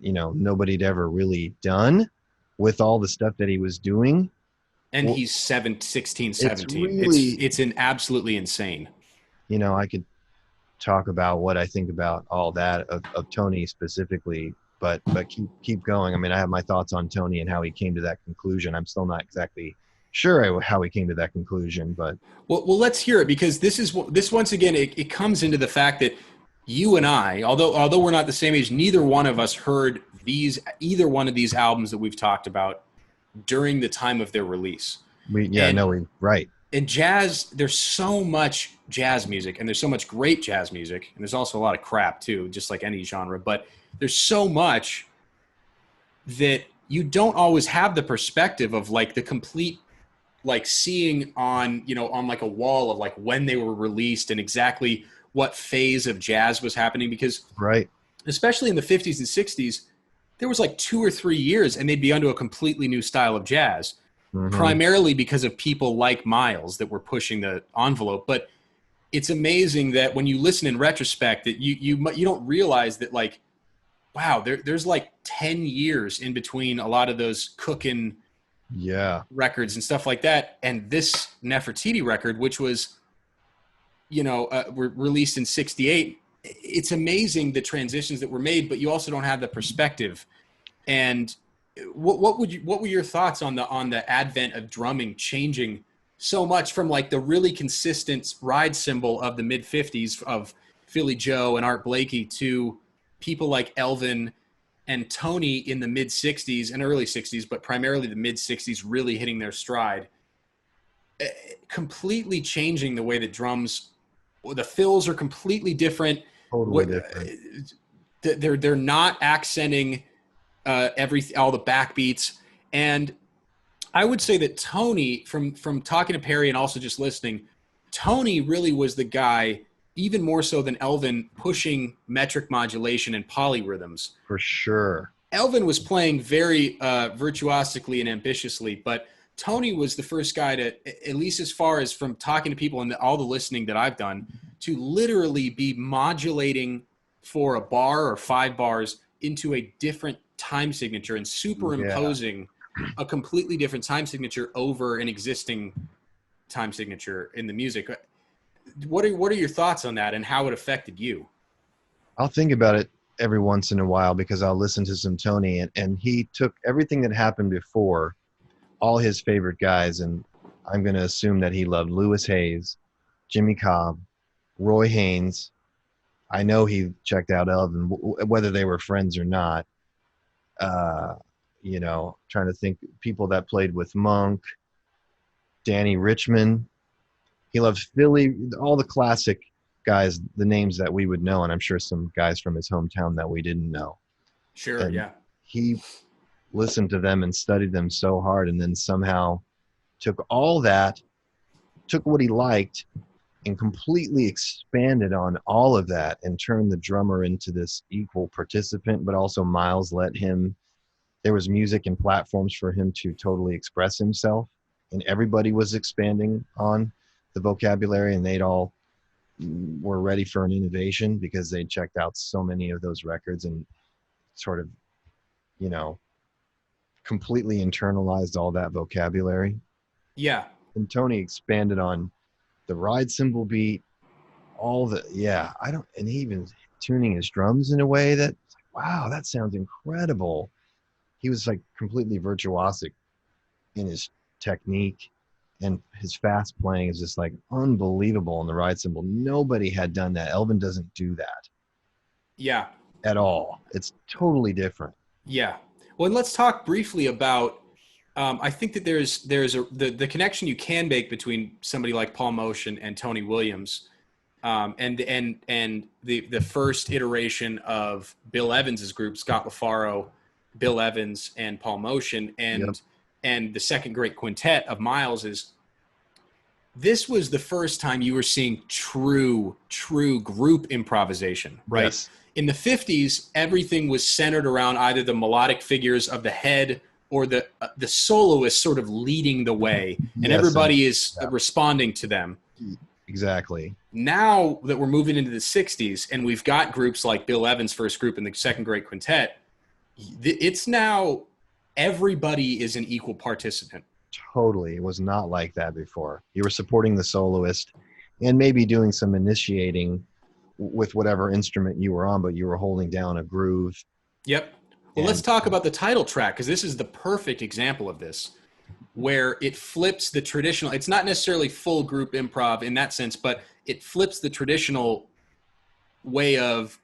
nobody'd ever really done with all the stuff that he was doing. And he's 16, 17. It's absolutely insane. I could talk about what I think about all that of Tony specifically, but keep going. I mean, I have my thoughts on Tony and how he came to that conclusion. I'm still not exactly sure how he came to that conclusion, but well, let's hear it, because this once again, it comes into the fact that you and I, although we're not the same age, neither one of us heard either one of these albums that we've talked about during the time of their release. Right. In jazz, there's so much jazz music, and there's so much great jazz music, and there's also a lot of crap too, just like any genre, but there's so much that you don't always have the perspective of, like, the complete, like, seeing on like a wall of, like, when they were released and exactly what phase of jazz was happening, because especially in the 50s and 60s, there was like 2 or 3 years and they'd be onto a completely new style of jazz, primarily because of people like Miles that were pushing the envelope. But it's amazing that when you listen in retrospect that you don't realize that, like, wow, there's like 10 years in between a lot of those cooking records and stuff like that. And this Nefertiti record, which was, released in 68, it's amazing the transitions that were made, but you also don't have the perspective. And what were your thoughts on the advent of drumming changing so much from, like, the really consistent ride cymbal of the mid 50s of Philly Joe and Art Blakey to people like Elvin and Tony in the mid 60s and early 60s, but primarily the mid 60s really hitting their stride, completely changing the way that drums, the fills are completely different. Totally different. They're not accenting all the backbeats. And I would say that Tony, from talking to Perry and also just listening, Tony really was the guy, even more so than Elvin, pushing metric modulation and polyrhythms. For sure. Elvin was playing very virtuosically and ambitiously, but Tony was the first guy to, at least as far as from talking to people and all the listening that I've done, to literally be modulating for a bar or 5 bars into a different time signature and Yeah. superimposing a completely different time signature over an existing time signature in the music. What are your thoughts on that and how it affected you? I'll think about it every once in a while because I'll listen to some Tony, and he took everything that happened before, all his favorite guys, and I'm going to assume that he loved Lewis Hayes, Jimmy Cobb, Roy Haynes. I know he checked out Elvin, whether they were friends or not. Uh, trying to think people that played with Monk, Danny Richmond. He loved Philly, all the classic guys, the names that we would know, and I'm sure some guys from his hometown that we didn't know. Sure, And yeah. he listened to them and studied them so hard, and then somehow took all that, took what he liked, and completely expanded on all of that and turned the drummer into this equal participant, but also Miles let him, there was music and platforms for him to totally express himself, and everybody was expanding on the vocabulary, and they'd all were ready for an innovation because they checked out so many of those records and sort of, you know, completely internalized all that vocabulary. Yeah. And Tony expanded on the ride cymbal beat, all the, yeah, I don't, and he even tuning his drums in a way that, wow, that sounds incredible. He was like completely virtuosic in his technique, and his fast playing is just like unbelievable on the ride cymbal. Nobody had done that. Elvin doesn't do that Yeah. at all. It's totally different. Yeah. Well, and let's talk briefly about. I think that there's the connection you can make between somebody like Paul Motian and Tony Williams, and the first iteration of Bill Evans's group, Scott LaFaro, Bill Evans, and Paul Motian, Yep. and the second great quintet of Miles is. This was the first time you were seeing true group improvisation, right? Yes. In the 50s, everything was centered around either the melodic figures of the head or the soloist sort of leading the way, and Yes. everybody is Yeah. responding to them. Exactly. Now that we're moving into the 60s and we've got groups like Bill Evans' first group and the second great quintet, it's now everybody is an equal participant. Totally. It was not like that before. You were supporting the soloist and maybe doing some initiating with whatever instrument you were on, but you were holding down a groove. Yep. Well, let's talk about the title track because this is the perfect example of this, where it flips the traditional. It's not necessarily full group improv in that sense, but it flips the traditional way of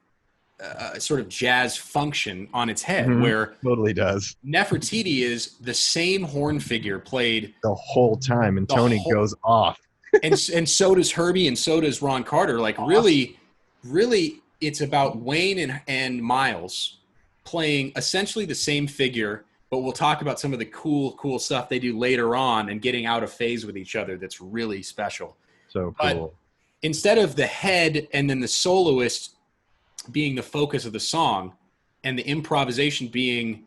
sort of jazz function on its head, where Totally does. Nefertiti is the same horn figure played The whole time, and Tony goes off. and so does Herbie, and so does Ron Carter. Like really, it's about Wayne and Miles playing essentially the same figure, but we'll talk about some of the cool stuff they do later on and getting out of phase with each other. That's really special. So cool. But instead of the head and then the soloist being the focus of the song and the improvisation being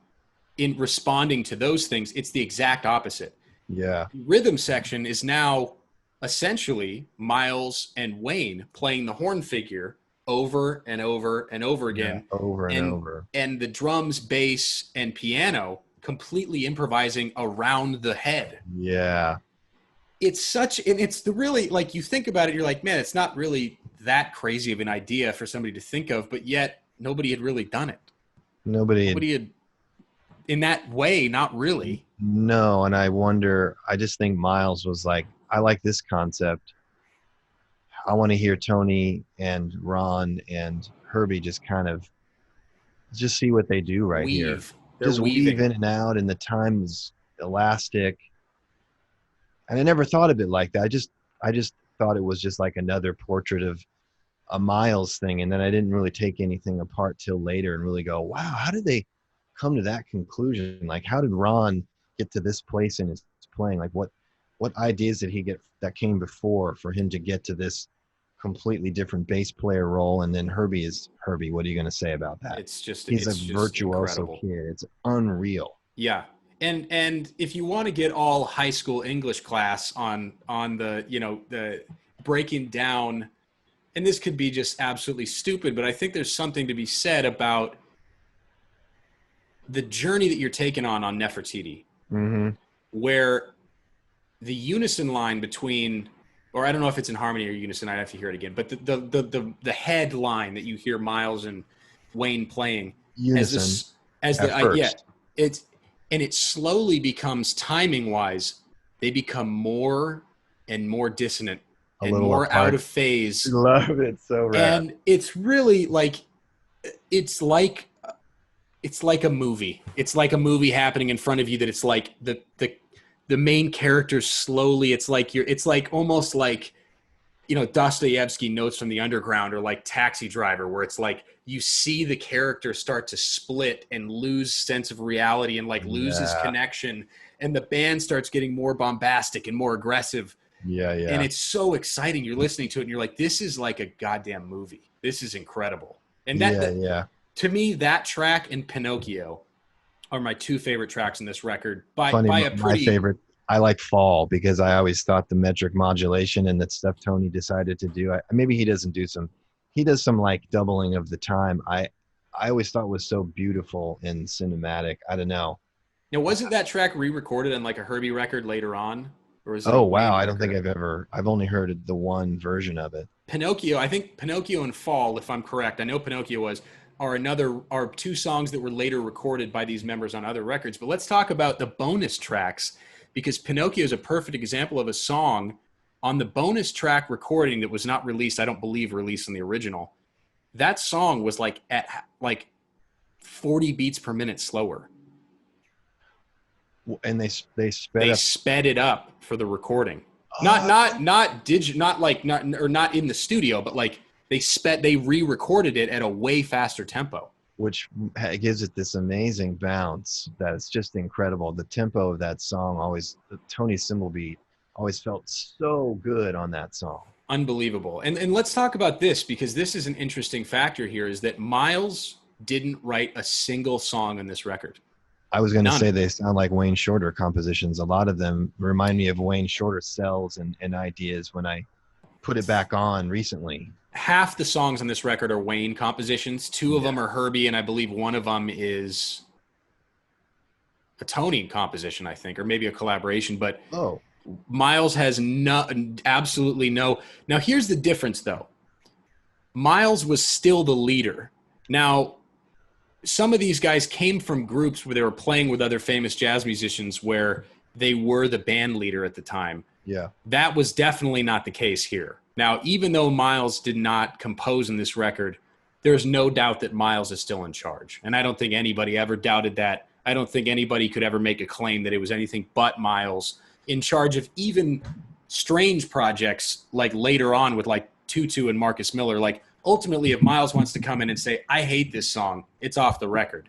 in responding to those things, it's the exact opposite. Yeah. The rhythm section is now essentially Miles and Wayne playing the horn figure over and over and over again. Yeah, over and over. And the drums, bass, and piano completely improvising around the head. Yeah. It's the really, like, you think about it, you're like, man, it's not really that crazy of an idea for somebody to think of, but yet nobody had really done it. Nobody had in that way, not really. No, and I just think Miles was like, I like this concept. I want to hear Tony and Ron and Herbie just kind of just see what they do right here. They're just weave in and out, and the time is elastic. And I never thought of it like that. I just thought it was just like another portrait of a Miles thing, and then I didn't really take anything apart till later and really go, wow, how did they come to that conclusion? Like, how did Ron get to this place in his playing? Like, what ideas did he get that came before for him to get to this completely different bass player role? And then Herbie is Herbie. What are you going to say about that? He's a virtuoso kid. It's unreal. Yeah. And if you want to get all high school English class on the, the breaking down and this could be just absolutely stupid, but I think there's something to be said about the journey that you're taking on Nefertiti, Mm-hmm. where the unison line between, or I don't know if it's in harmony or unison, I'd have to hear it again, but the head line that you hear Miles and Wayne playing as Unison this, as at the yeah, first. it's, and it slowly becomes, timing wise, they become more and more dissonant A and little more out apart. of phase, Love it. So rad. and it's really like, it's like it's like a movie. It's like a movie happening in front of you, that it's like the main characters slowly, it's like almost like, Dostoevsky Notes from the Underground, or like Taxi Driver, where it's like you see the character start to split and lose sense of reality and like lose his Yeah. connection, and the band starts getting more bombastic and more aggressive, Yeah. and Yeah. it's so exciting. You're listening to it and you're like, this is like a goddamn movie. This is incredible. And Yeah. Yeah. to me, that track and Pinocchio are my two favorite tracks in this record Funny, by a my pretty, favorite. I like Fall because I always thought the metric modulation and that stuff Tony decided to do. Maybe he doesn't do some. He does some like doubling of the time. I always thought was so beautiful and cinematic. I don't know. wasn't that track re-recorded on like a Herbie record later on? Or is it a Oh wow! Wayne I don't think record? I've only heard the one version of it. Pinocchio, I think Pinocchio and Fall, if I'm correct, I know Pinocchio are two songs that were later recorded by these members on other records. But let's talk about the bonus tracks, because Pinocchio is a perfect example of a song on the bonus track recording that was not released, I don't believe released in the original. That song was like at like 40 beats per minute slower. And they sped They up. sped it up for the recording. Oh, Not in the studio, but like they re-recorded it at a way faster tempo. which gives it this amazing bounce that it's just incredible. The tempo of that song always, Tony's cymbal beat always felt so good on that song. Unbelievable. And let's talk about this, because this is an interesting factor here, is that Miles didn't write a single song on this record. I was going to say None. they sound like Wayne Shorter compositions. A lot of them remind me of Wayne Shorter cells and ideas when I put it back on recently. Half the songs on this record are Wayne compositions. Two of Yeah. them are Herbie, and I believe one of them is a Tony composition, I think, or maybe a collaboration. But Oh, Miles has absolutely no. Now, here's the difference, though. Miles was still the leader. Now, some of these guys came from groups where they were playing with other famous jazz musicians where they were the band leader at the time. yeah. That was definitely not the case here. Now, even though Miles did not compose in this record, there's no doubt that Miles is still in charge. And I don't think anybody ever doubted that. I don't think anybody could ever make a claim that it was anything but Miles in charge of even strange projects like later on with like Tutu and Marcus Miller. Like, ultimately, if Miles wants to come in and say, I hate this song, it's off the record.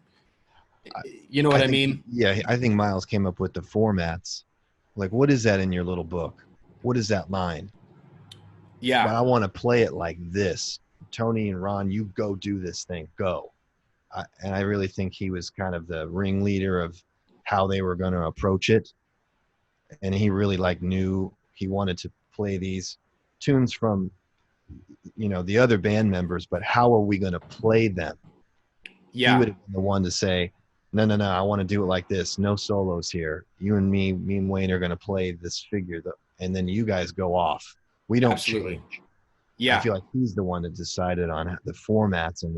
You know what I mean? Yeah, I think Miles came up with the formats. Like, what is that in your little book? What is that line? Yeah. But I want to play it like this. Tony and Ron, you go do this thing. Go. And I really think he was kind of the ringleader of how they were going to approach it. And he really knew he wanted to play these tunes from, the other band members, but how are we going to play them? Yeah. He would have been the one to say, no, I want to do it like this. No solos here. You and me and Wayne are going to play this figure, and then you guys go off. We don't Absolutely. change. Yeah. I feel like he's the one that decided on the formats and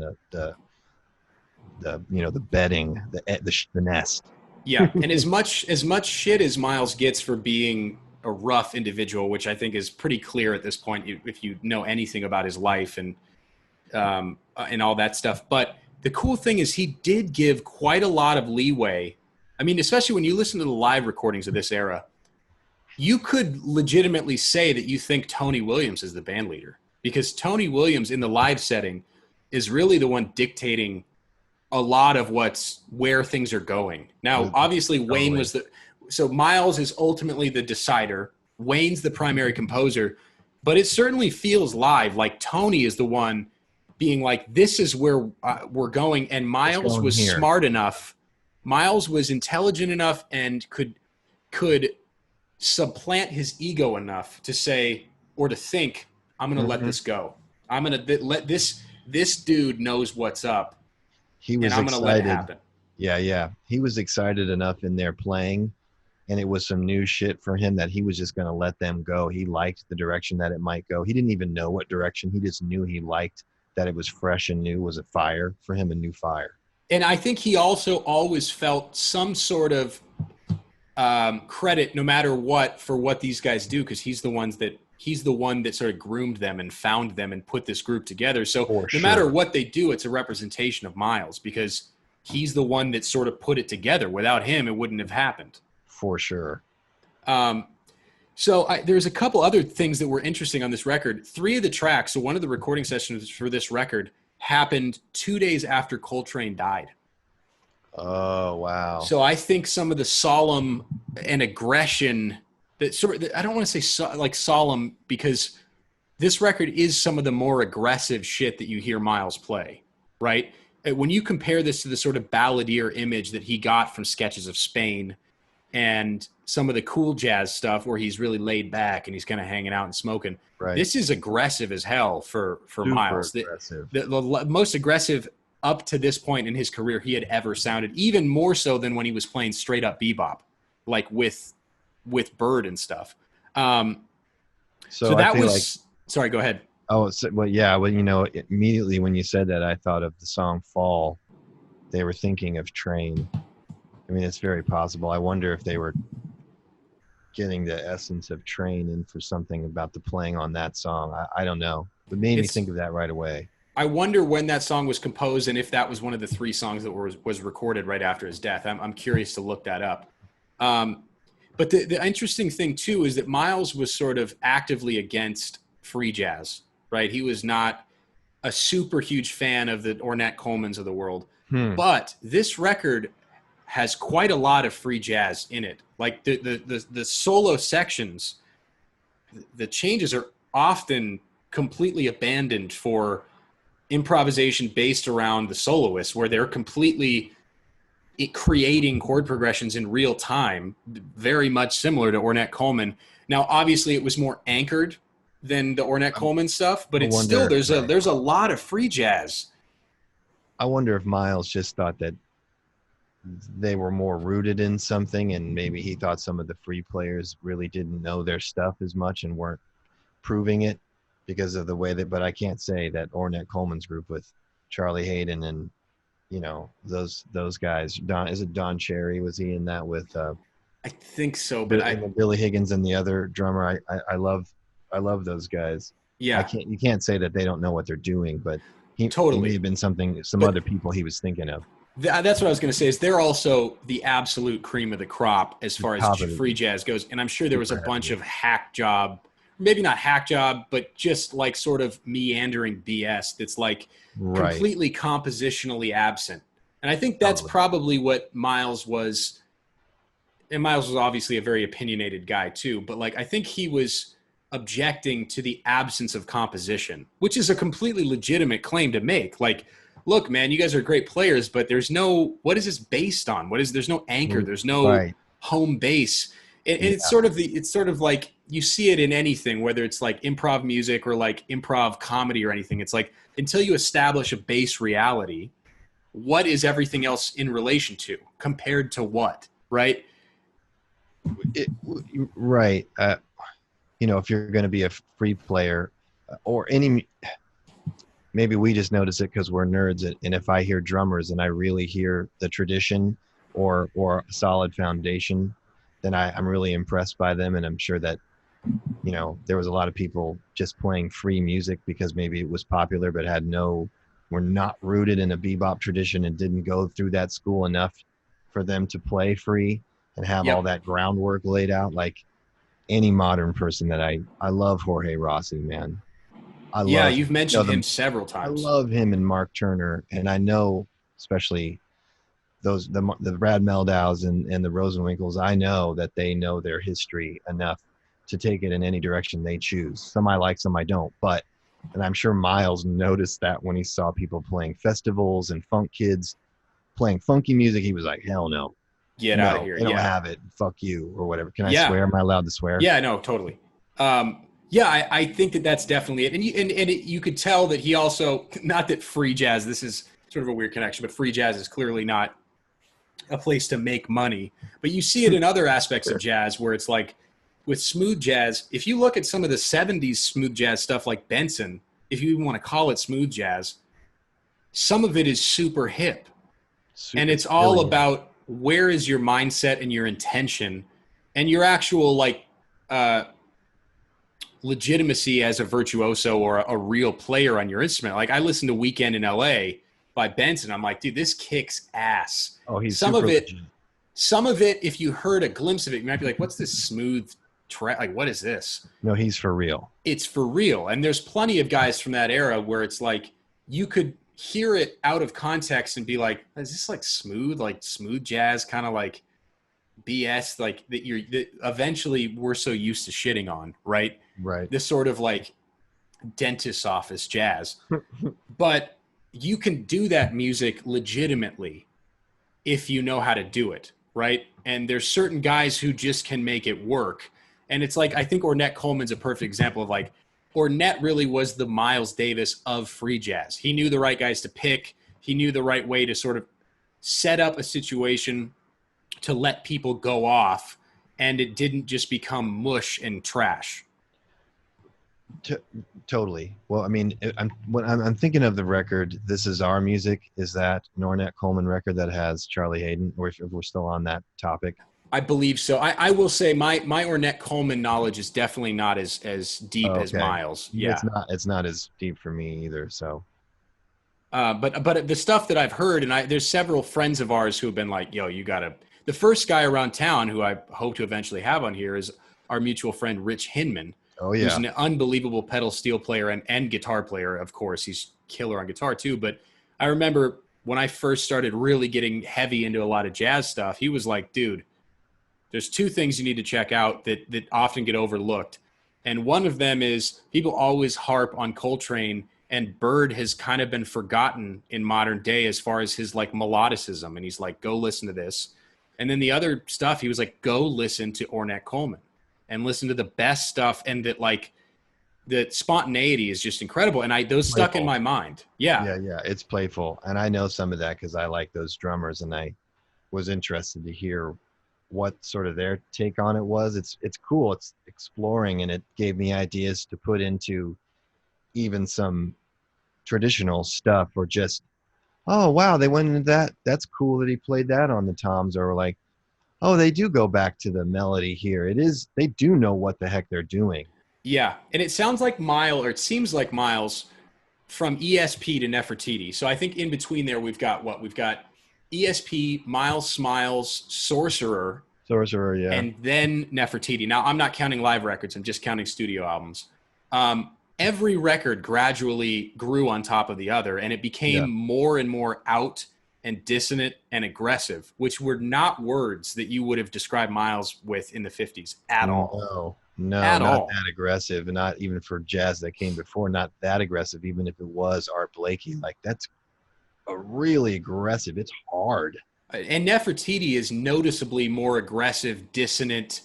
the bedding, the nest. Yeah. And as much shit as Miles gets for being a rough individual, which I think is pretty clear at this point, if you know anything about his life and all that stuff. But the cool thing is he did give quite a lot of leeway. I mean, especially when you listen to the live recordings of this era, you could legitimately say that you think Tony Williams is the band leader, because Tony Williams in the live setting is really the one dictating a lot of where things are going. Now, obviously, Wayne was so Miles is ultimately the decider. Wayne's the primary composer, but it certainly feels live like Tony is the one being like, this is where we're going. And Miles was smart enough. Miles was intelligent enough and could supplant his ego enough to say, or to think, I'm going to let this go. I'm gonna let this dude knows what's up, He and was I'm gonna let it excited. happen. Yeah. He was excited enough in there playing, and it was some new shit for him that he was just going to let them go. He liked the direction that it might go. He didn't even know what direction. He just knew he liked that it was fresh and new. Was a fire for him, a new fire. And I think he also always felt some sort of credit, no matter what, for what these guys do, because he's the one that sort of groomed them and found them and put this group together. So For no matter sure. what they do, it's a representation of Miles because he's the one that sort of put it together. Without him, it wouldn't have happened. For sure. Um, there's a couple other things that were interesting on this record. 3 of the tracks, so one of the recording sessions for this record happened 2 days after Coltrane died. Oh wow. So I think some of the solemn and aggression that sort of, I don't want to say like solemn because this record is some of the more aggressive shit that you hear Miles play, right? When you compare this to the sort of balladeer image that he got from Sketches of Spain and some of the cool jazz stuff where he's really laid back and he's kind of hanging out and smoking, Right. this is aggressive as hell for Super Miles. aggressive. The most aggressive up to this point in his career he had ever sounded, even more so than when he was playing straight up bebop, like with Bird and stuff. So that was like, sorry, go ahead. Oh, well, yeah. Well, immediately when you said that, I thought of the song "Fall." They were thinking of Train. I mean, it's very possible. I wonder if they were getting the essence of Train in for something about the playing on that song. I don't know. But made me think of that right away. I wonder when that song was composed and if that was one of the 3 songs that was recorded right after his death. I'm curious to look that up. But the interesting thing, too, is that Miles was sort of actively against free jazz, right? He was not a super huge fan of the Ornette Colemans of the world. But this record has quite a lot of free jazz in it. Like the solo sections, the changes are often completely abandoned for improvisation based around the soloists, where they're completely creating chord progressions in real time, very much similar to Ornette Coleman. Now, obviously, it was more anchored than the Ornette Coleman stuff, but it's still there's a lot of free jazz. I wonder if Miles just thought that they were more rooted in something, and maybe he thought some of the free players really didn't know their stuff as much and weren't proving it because of the way that. But I can't say that Ornette Coleman's group with Charlie Hayden and those guys. Is it Don Cherry? Was he in that with? I think so, but Billy Higgins and the other drummer. I love those guys. Yeah, you can't say that they don't know what they're doing, but he may have been some other people he was thinking of. That's what I was going to say. Is they're also the absolute cream of the crop as far as free jazz goes, and I'm sure there was a bunch of hack job, maybe not hack job, but just like sort of meandering BS that's like completely compositionally absent. And I think that's probably what Miles was. And Miles was obviously a very opinionated guy too, but like I think he was objecting to the absence of composition, which is a completely legitimate claim to make. Like, look, man, you guys are great players, but what is this based on? There's no anchor. There's no home base. It's sort of like you see it in anything, whether it's like improv music or like improv comedy or anything. It's like until you establish a base reality, what is everything else in relation to compared to what, right? Right. If you're going to be a free player or maybe we just notice it because we're nerds. And if I hear drummers and I really hear the tradition or a solid foundation, then I'm really impressed by them. And I'm sure that, there was a lot of people just playing free music because maybe it was popular, but were not rooted in a bebop tradition and didn't go through that school enough for them to play free and have all that groundwork laid out. Like any modern person that I love Jorge Rossi, man. You've mentioned him several times. I love him and Mark Turner, and I know especially the Brad Meldows and the Rosenwinkels. I know that they know their history enough to take it in any direction they choose. Some I like, some I don't. And I'm sure Miles noticed that when he saw people playing festivals and funk kids playing funky music, he was like, "Hell no, get out of here! They don't have it. Fuck you," or whatever. Can I swear? Am I allowed to swear? Yeah, no, totally. Yeah, I think that that's definitely it. You could tell that he also, not that free jazz, this is sort of a weird connection, but free jazz is clearly not a place to make money. But you see it in other aspects of jazz where it's like with smooth jazz, if you look at some of the 70s smooth jazz stuff like Benson, if you even want to call it smooth jazz, some of it is super hip. And it's all Really is. about where is your mindset and your intention and your actual like legitimacy as a virtuoso or a real player on your instrument. Like I listened to Weekend in LA by Benson. I'm like, dude, this kicks ass. Oh, he's Some super of it, legit. some of it, if you heard a glimpse of it, you might be like, what's this smooth track? Like, what is this? No, he's for real. It's for real. And there's plenty of guys from that era where it's like, you could hear it out of context and be like, is this like smooth jazz, kind of like BS, like that eventually we're so used to shitting on, right? Right. This sort of like dentist's office jazz. But you can do that music legitimately if you know how to do it, right? And there's certain guys who just can make it work. And it's like, I think Ornette Coleman's a perfect example of like, Ornette really was the Miles Davis of free jazz. He knew the right guys to pick. He knew the right way to sort of set up a situation to let people go off, and it didn't just become mush and trash. Totally. Well, I mean, when I'm thinking of the record, "This Is Our Music." Is that an Ornette Coleman record that has Charlie Hayden? Or if we're still on that topic, I believe so. I will say my Ornette Coleman knowledge is definitely not as deep as Miles. Yeah, it's not as deep for me either. So, but the stuff that I've heard, and there's several friends of ours who have been like, "Yo, you gotta." The first guy around town who I hope to eventually have on here is our mutual friend Rich Hinman. oh yeah, Who's an unbelievable pedal steel player and guitar player. Of course, he's killer on guitar too. But I remember when I first started really getting heavy into a lot of jazz stuff, he was like, dude, there's two things you need to check out that often get overlooked. And one of them is people always harp on Coltrane, and Bird has kind of been forgotten in modern day as far as his like melodicism. And he's like, go listen to this. And then the other stuff, he was like, go listen to Ornette Coleman and listen to the best stuff. And that like the spontaneity is just incredible. And those stuck in my mind. Yeah. yeah. It's playful, and I know some of that because I like those drummers, and I was interested to hear what sort of their take on it was. It's cool. It's exploring, and it gave me ideas to put into even some traditional stuff, or just, oh wow, they went into that. That's cool that he played that on the toms, or like, oh, they do go back to the melody here. They do know what the heck they're doing. Yeah. And it sounds like it seems like Miles from ESP to Nefertiti. So I think in between there, we've got ESP, Miles Smiles, Sorcerer, Yeah. and then Nefertiti. Now, I'm not counting live records. I'm just counting studio albums. Every record gradually grew on top of the other, and it became more and more out and dissonant and aggressive, which were not words that you would have described Miles with in the 50s at all. No, at not all. that aggressive, and not even for jazz that came before, not that aggressive, even if it was Art Blakey. Like, that's a really aggressive. It's hard. And Nefertiti is noticeably more aggressive, dissonant,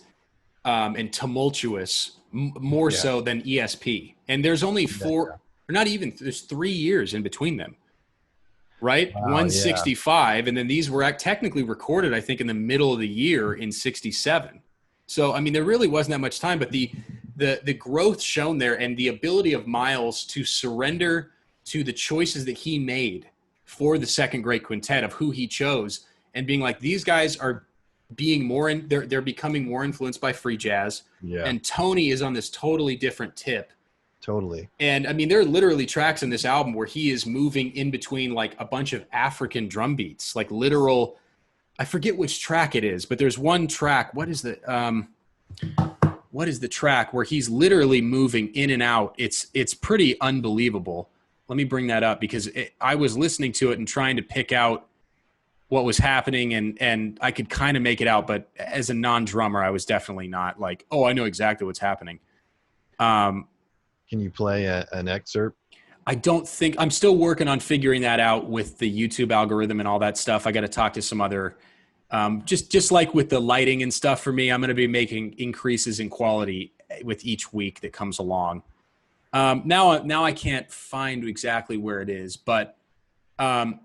and tumultuous, more so than ESP. And there's only or not even, there's 3 years in between them, right? Wow, 165, and then these were technically recorded, I think, in the middle of the year in 67. So, I mean, there really wasn't that much time, but the growth shown there and the ability of Miles to surrender to the choices that he made for the second great quintet of who he chose, and being like, these guys are being they're becoming more influenced by free jazz. Yeah. And Tony is on this totally different tip. Totally. And I mean, there are literally tracks in this album where he is moving in between like a bunch of African drum beats, like literal, I forget which track it is, but there's one track. What is the track where he's literally moving in and out? It's pretty unbelievable. Let me bring that up because I was listening to it and trying to pick out what was happening, and I could kind of make it out, but as a non-drummer, I was definitely not like, oh, I know exactly what's happening. Can you play an excerpt? I don't think, I'm still working on figuring that out with the YouTube algorithm and all that stuff. I got to talk to some other, just like with the lighting and stuff for me, I'm going to be making increases in quality with each week that comes along. Now I can't find exactly where it is, but um,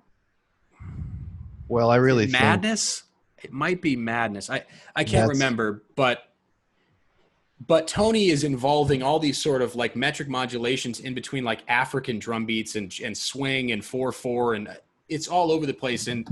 Well, I is it really think Madness? It might be Madness. I can't that's remember, but Tony is involving all these sort of like metric modulations in between like African drum beats and swing and 4/4, and it's all over the place. And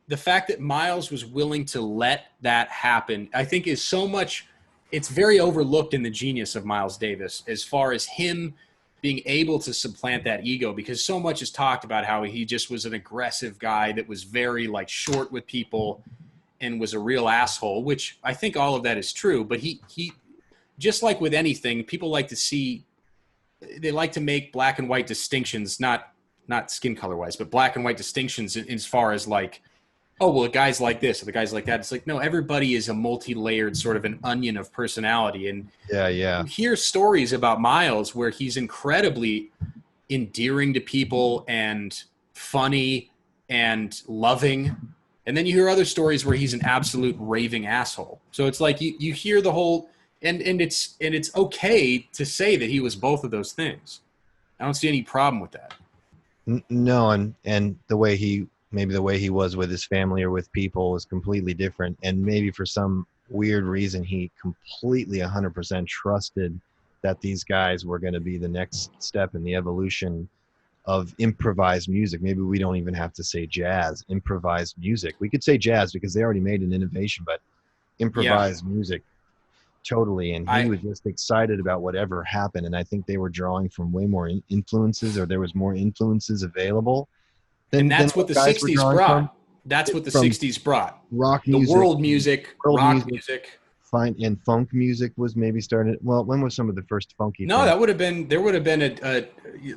the fact that Miles was willing to let that happen, I think, is so much. It's very overlooked in the genius of Miles Davis as far as him being able to supplant that ego, because so much is talked about how he just was an aggressive guy that was very like short with people and was a real asshole, which I think all of that is true. But he just like with anything, people like to see, they like to make black and white distinctions, not skin color wise, but black and white distinctions as far as like, oh, well, the guy's like this or the guy's like that. It's like, no, everybody is a multi-layered sort of an onion of personality. And yeah, you yeah. hear stories about Miles where he's incredibly endearing to people and funny and loving. And then you hear other stories where he's an absolute raving asshole. So it's like you hear the whole, and it's okay to say that he was both of those things. I don't see any problem with that. No, and the way he maybe the way he was with his family or with people was completely different, and maybe for some weird reason he completely 100% trusted that these guys were going to be the next step in the evolution of improvised music. Maybe we don't even have to say jazz, improvised music. We could say jazz because they already made an innovation, but Yeah, improvised music totally. And he I was just excited about whatever happened. And I think they were drawing from way more influences, or there was more influences available and than that's what what the guys were 60s drawing from. brought. That's what the From 60s brought. rock The music, world music, world rock music, music. fine, and funk music was maybe started. Well, when was some of the first funky No, things? that would have been, there would have been a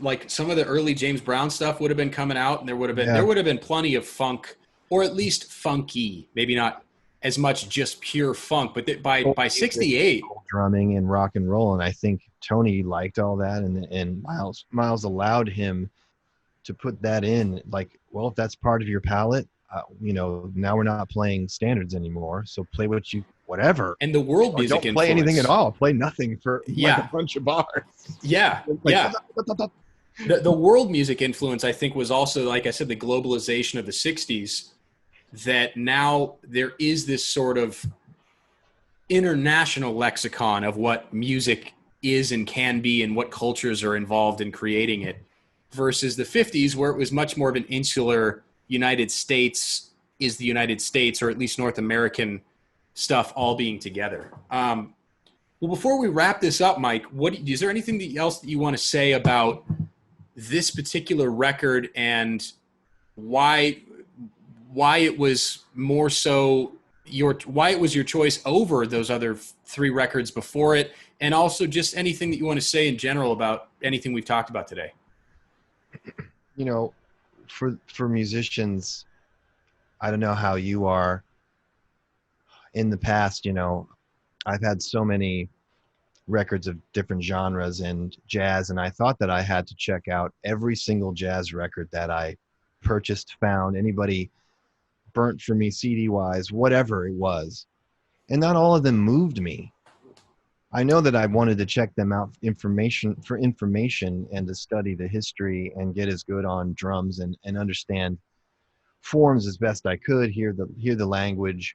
like some of the early James Brown stuff would have been coming out, and there Yeah, would have been plenty of funk, or at least funky, maybe not as much just pure funk, but soul by music, 68, soul drumming, and rock and roll. And I think Tony liked all that, and Miles allowed him to put that in. Like, well, if that's part of your palette, now we're not playing standards anymore, so play whatever, and the world or music don't play anything at influence. all. Play nothing for like a Yeah, bunch of bars. yeah, It's like, yeah. The world music influence, I think, was also, like I said, the globalization of the 60s, that now there is this sort of international lexicon of what music is and can be and what cultures are involved in creating it, versus the 50s where it was much more of an insular United States is the United States, or at least North American stuff all being together. Well, before we wrap this up, Mike, is there anything else that you want to say about this particular record and why it was more so why it was your choice over those other three records before it, and also just anything that you want to say in general about anything we've talked about today? you know, for musicians, I don't know how you are. In the past, I've had so many records of different genres and jazz, and I thought that I had to check out every single jazz record that I purchased, found, anybody burnt for me CD wise, whatever it was. And not all of them moved me. I know that I wanted to check them out information and to study the history and get as good on drums and understand forms as best I could, hear the language.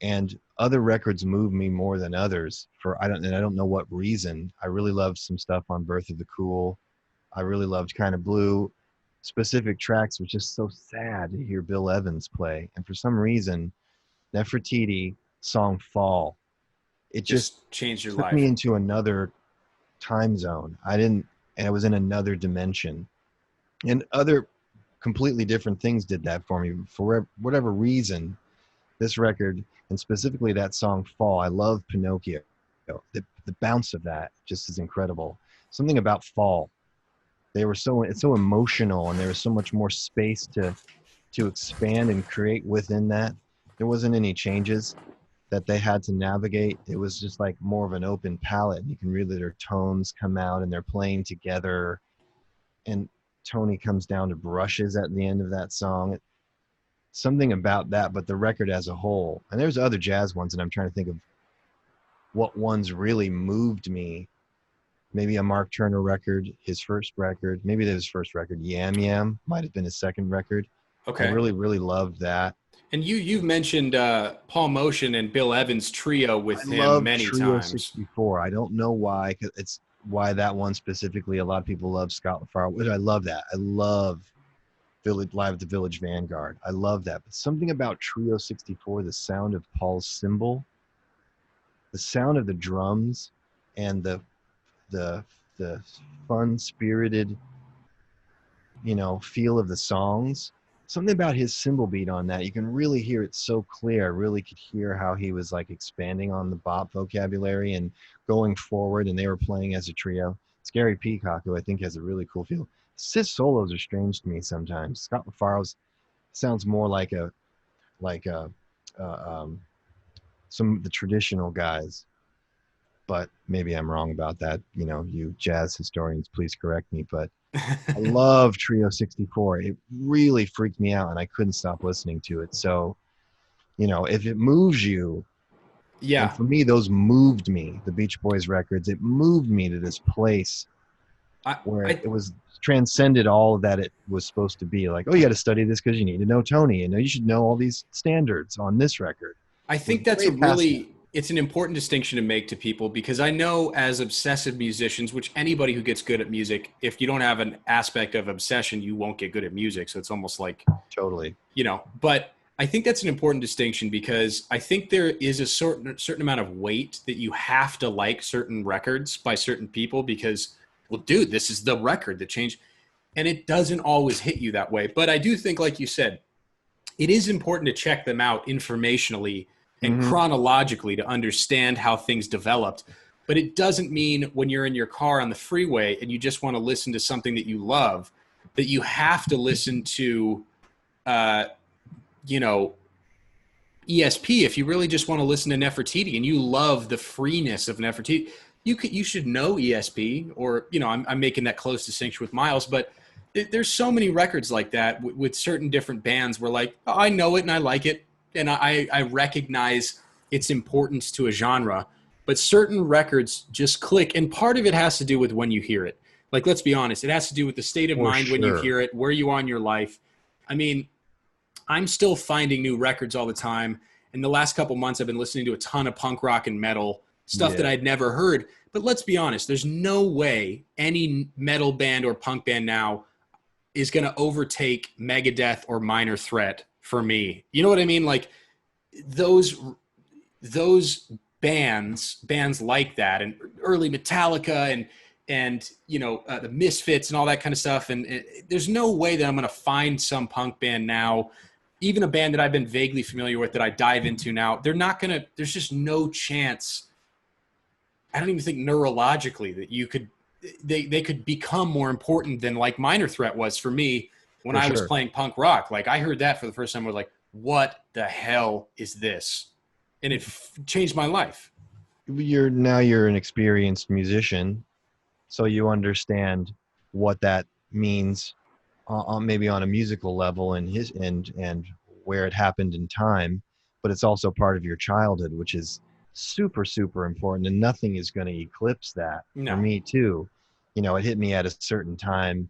And other records move me more than others, I don't know what reason. I really loved some stuff on Birth of the Cool. I really loved Kind of Blue. Specific tracks was just so sad to hear Bill Evans play. And for some reason, Nefertiti song Fall, it just Just changed your took me life. into another time zone. And I was in another dimension. And other completely different things did that for me. For whatever reason, this record, and specifically that song Fall, I love Pinocchio. The bounce of that just is incredible. Something about Fall. It's so emotional, and there was so much more space to expand and create within that. There wasn't any changes that they had to navigate. It was just like more of an open palette, and you can really their tones come out and they're playing together. And Tony comes down to brushes at the end of that song. Something about that, but the record as a whole. And there's other jazz ones, and I'm trying to think of what ones really moved me. Maybe a Mark Turner record, his first record. Maybe that was his first record. Yam Yam might have been his second record. I Okay. really, really loved that. And you've mentioned Paul Motion and Bill Evans trio I with him love many Trio times. 64. I don't know why, 'cause it's why that one specifically. A lot of people love Scott LaFaro, which I love that. I love Village Live at the Village Vanguard. I love that. But something about Trio 64, the sound of Paul's cymbal, the sound of the drums, and the the fun spirited, feel of the songs. Something about his cymbal beat on that, you can really hear it so clear. I really could hear how he was like expanding on the bop vocabulary and going forward, and they were playing as a trio. Scary Peacock, who I think has a really cool feel. Sis solos are strange to me sometimes. Scott LaFaro's sounds more like some of the traditional guys, but maybe I'm wrong about that. You jazz historians, please correct me. But I love Trio 64. It really freaked me out, and I couldn't stop listening to it. So, if it moves you, and Yeah. for me, those moved me. The Beach Boys records, it moved me to this place I, where I it was transcended all that it was supposed to be. Like, oh, you got to study this because you need to know Tony, and you should know all these standards on this record. I It was think that's way past that. it's an important distinction to make to people because I know as obsessive musicians, which anybody who gets good at music, if you don't have an aspect of obsession, you won't get good at music. So it's almost like, Totally. but I think that's an important distinction because I think there is a certain amount of weight that you have to like certain records by certain people because, well, dude, this is the record that changed. And it doesn't always hit you that way. But I do think, like you said, it is important to check them out informationally and Hmm. chronologically to understand how things developed. But it doesn't mean when you're in your car on the freeway and you just want to listen to something that you love that you have to listen to, uh, you know, ESP. If you really just want to listen to Nefertiti and you love the freeness of Nefertiti, you should know ESP. Or I'm making that close distinction with Miles, but there's so many records like that with certain different bands where like, oh, I know it and I like it and I recognize its importance to a genre, but certain records just click, and part of it has to do with when you hear it. Like, let's be honest, it has to do with the state of For mind when you sure. hear it, where you are in your life. I mean, I'm still finding new records all the time. In the last couple months, I've been listening to a ton of punk rock and metal stuff that Yeah. I'd never heard. But let's be honest, there's no way any metal band or punk band now is going to overtake Megadeth or Minor Threat for me. You know what I mean? Like those bands like that, and early Metallica and the Misfits and all that kind of stuff. And there's no way that I'm going to find some punk band now, even a band that I've been vaguely familiar with that I dive into now. They're not going to. There's just no chance. I don't even think neurologically that you could. They could become more important than like Minor Threat was for me when For I was sure. playing punk rock. Like I heard that for the first time, I was like, "What the hell is this?" And it changed my life. You're an experienced musician, so you understand what that means, maybe on a musical level and his and where it happened in time, but it's also part of your childhood, which is super super important, and nothing is going to eclipse that. For No, me too, it hit me at a certain time.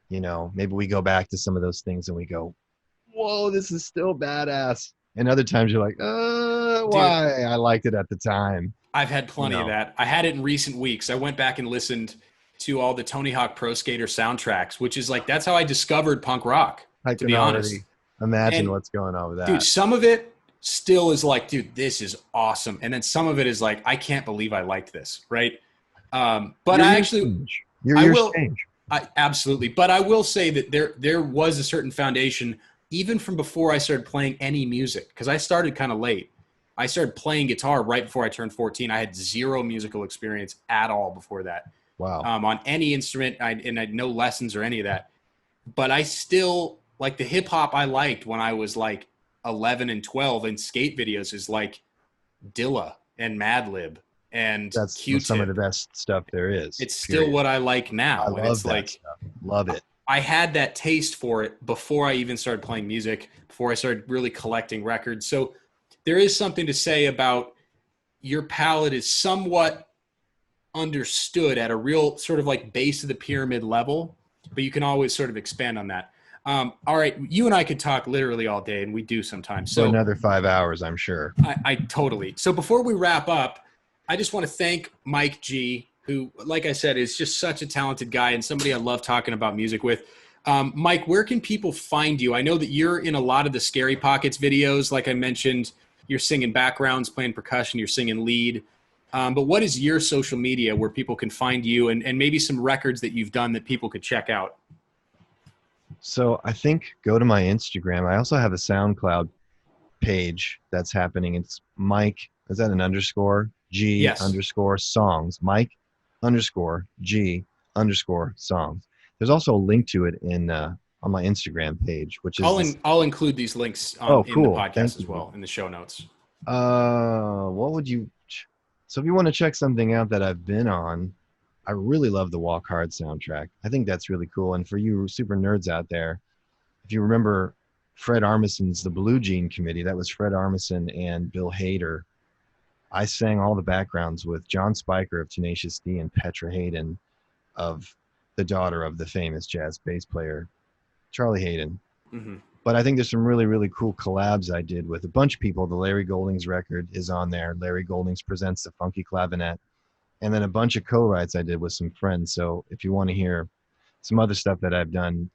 Maybe we go back to some of those things and we go, whoa, this is still badass. And other times you're like, dude, why? I liked it at the time. I've had you plenty of know that. I had it in recent weeks. I went back and listened to all the Tony Hawk Pro Skater soundtracks, which is like that's how I discovered punk rock, I to can be honest. already imagine And what's going on with dude, that. some of it still is like, dude, this is awesome. And then some of it is like, I can't believe I liked this, right? But Your I ears actually, change. Your I ears will, change. I absolutely. But I will say that there was a certain foundation even from before I started playing any music because I started kind of late. I started playing guitar right before I turned 14. I had zero musical experience at all before that Wow. on any instrument. And I had no lessons or any of that. But I still like the hip hop I liked when I was like 11 and 12 in skate videos is like Dilla and Madlib and That's some of the Q-Tip. best stuff there is, It's still period. what I like I now. And love it's that like, stuff. Love it. I had that taste for it before I even started playing music, before I started really collecting records. So there is something to say about your palette is somewhat understood at a real sort of like base of the pyramid level, but you can always sort of expand on that. All right, you and I could talk literally all day, and we do sometimes. For So another 5 hours, I'm sure. I totally. So before we wrap up, I just want to thank Mike G, who, like I said, is just such a talented guy and somebody I love talking about music with. Mike, where can people find you? I know that you're in a lot of the Scary Pockets videos. Like I mentioned, you're singing backgrounds, playing percussion, you're singing lead. But what is your social media where people can find you, and maybe some records that you've done that people could check out? So I think go to my Instagram. I also have a SoundCloud page that's happening. It's Mike, is that an underscore? G Yes. underscore songs. Mike underscore G underscore songs. There's also a link to it in on my Instagram page, which is I'll include these links in the podcast as well, in the show notes. What would you? So if you want to check something out that I've been on, I really love the Walk Hard soundtrack. I think that's really cool. And for you super nerds out there, if you remember Fred Armisen's The Blue Jean Committee, that was Fred Armisen and Bill Hader. I sang all the backgrounds with John Spiker of Tenacious D and Petra Hayden of the daughter of the famous jazz bass player, Charlie Hayden. Mm-hmm. But I think there's some really, really cool collabs I did with a bunch of people. The Larry Goldings record is on there. Larry Goldings Presents the Funky Clavinet. And then a bunch of co-writes I did with some friends. So if you want to hear some other stuff that I've done,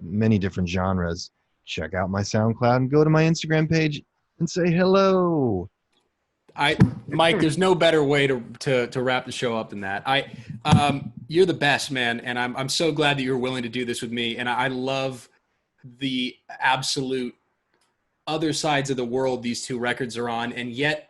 many different genres, check out my SoundCloud and go to my Instagram page and say hello. Mike, there's no better way to wrap the show up than that. You're the best, man. And I'm so glad that you're willing to do this with me. And I love the absolute other sides of the world these two records are on. And yet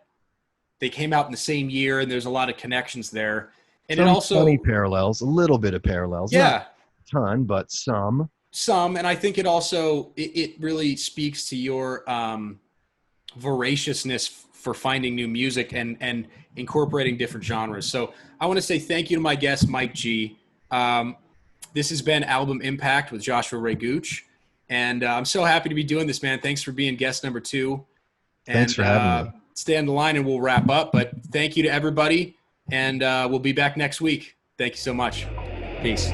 they came out in the same year, and there's a lot of connections there. And some it also funny parallels, a little bit of parallels. Yeah. Not a ton, but some. And I think it also, it really speaks to your voraciousness for finding new music and incorporating different genres. So I want to say thank you to my guest, Mike G. This has been Album Impact with Joshua Ray Gooch. And I'm so happy to be doing this, man. Thanks for being guest number 2. Thanks for having me. Stay on the line and we'll wrap up. But thank you to everybody. And we'll be back next week. Thank you so much. Peace.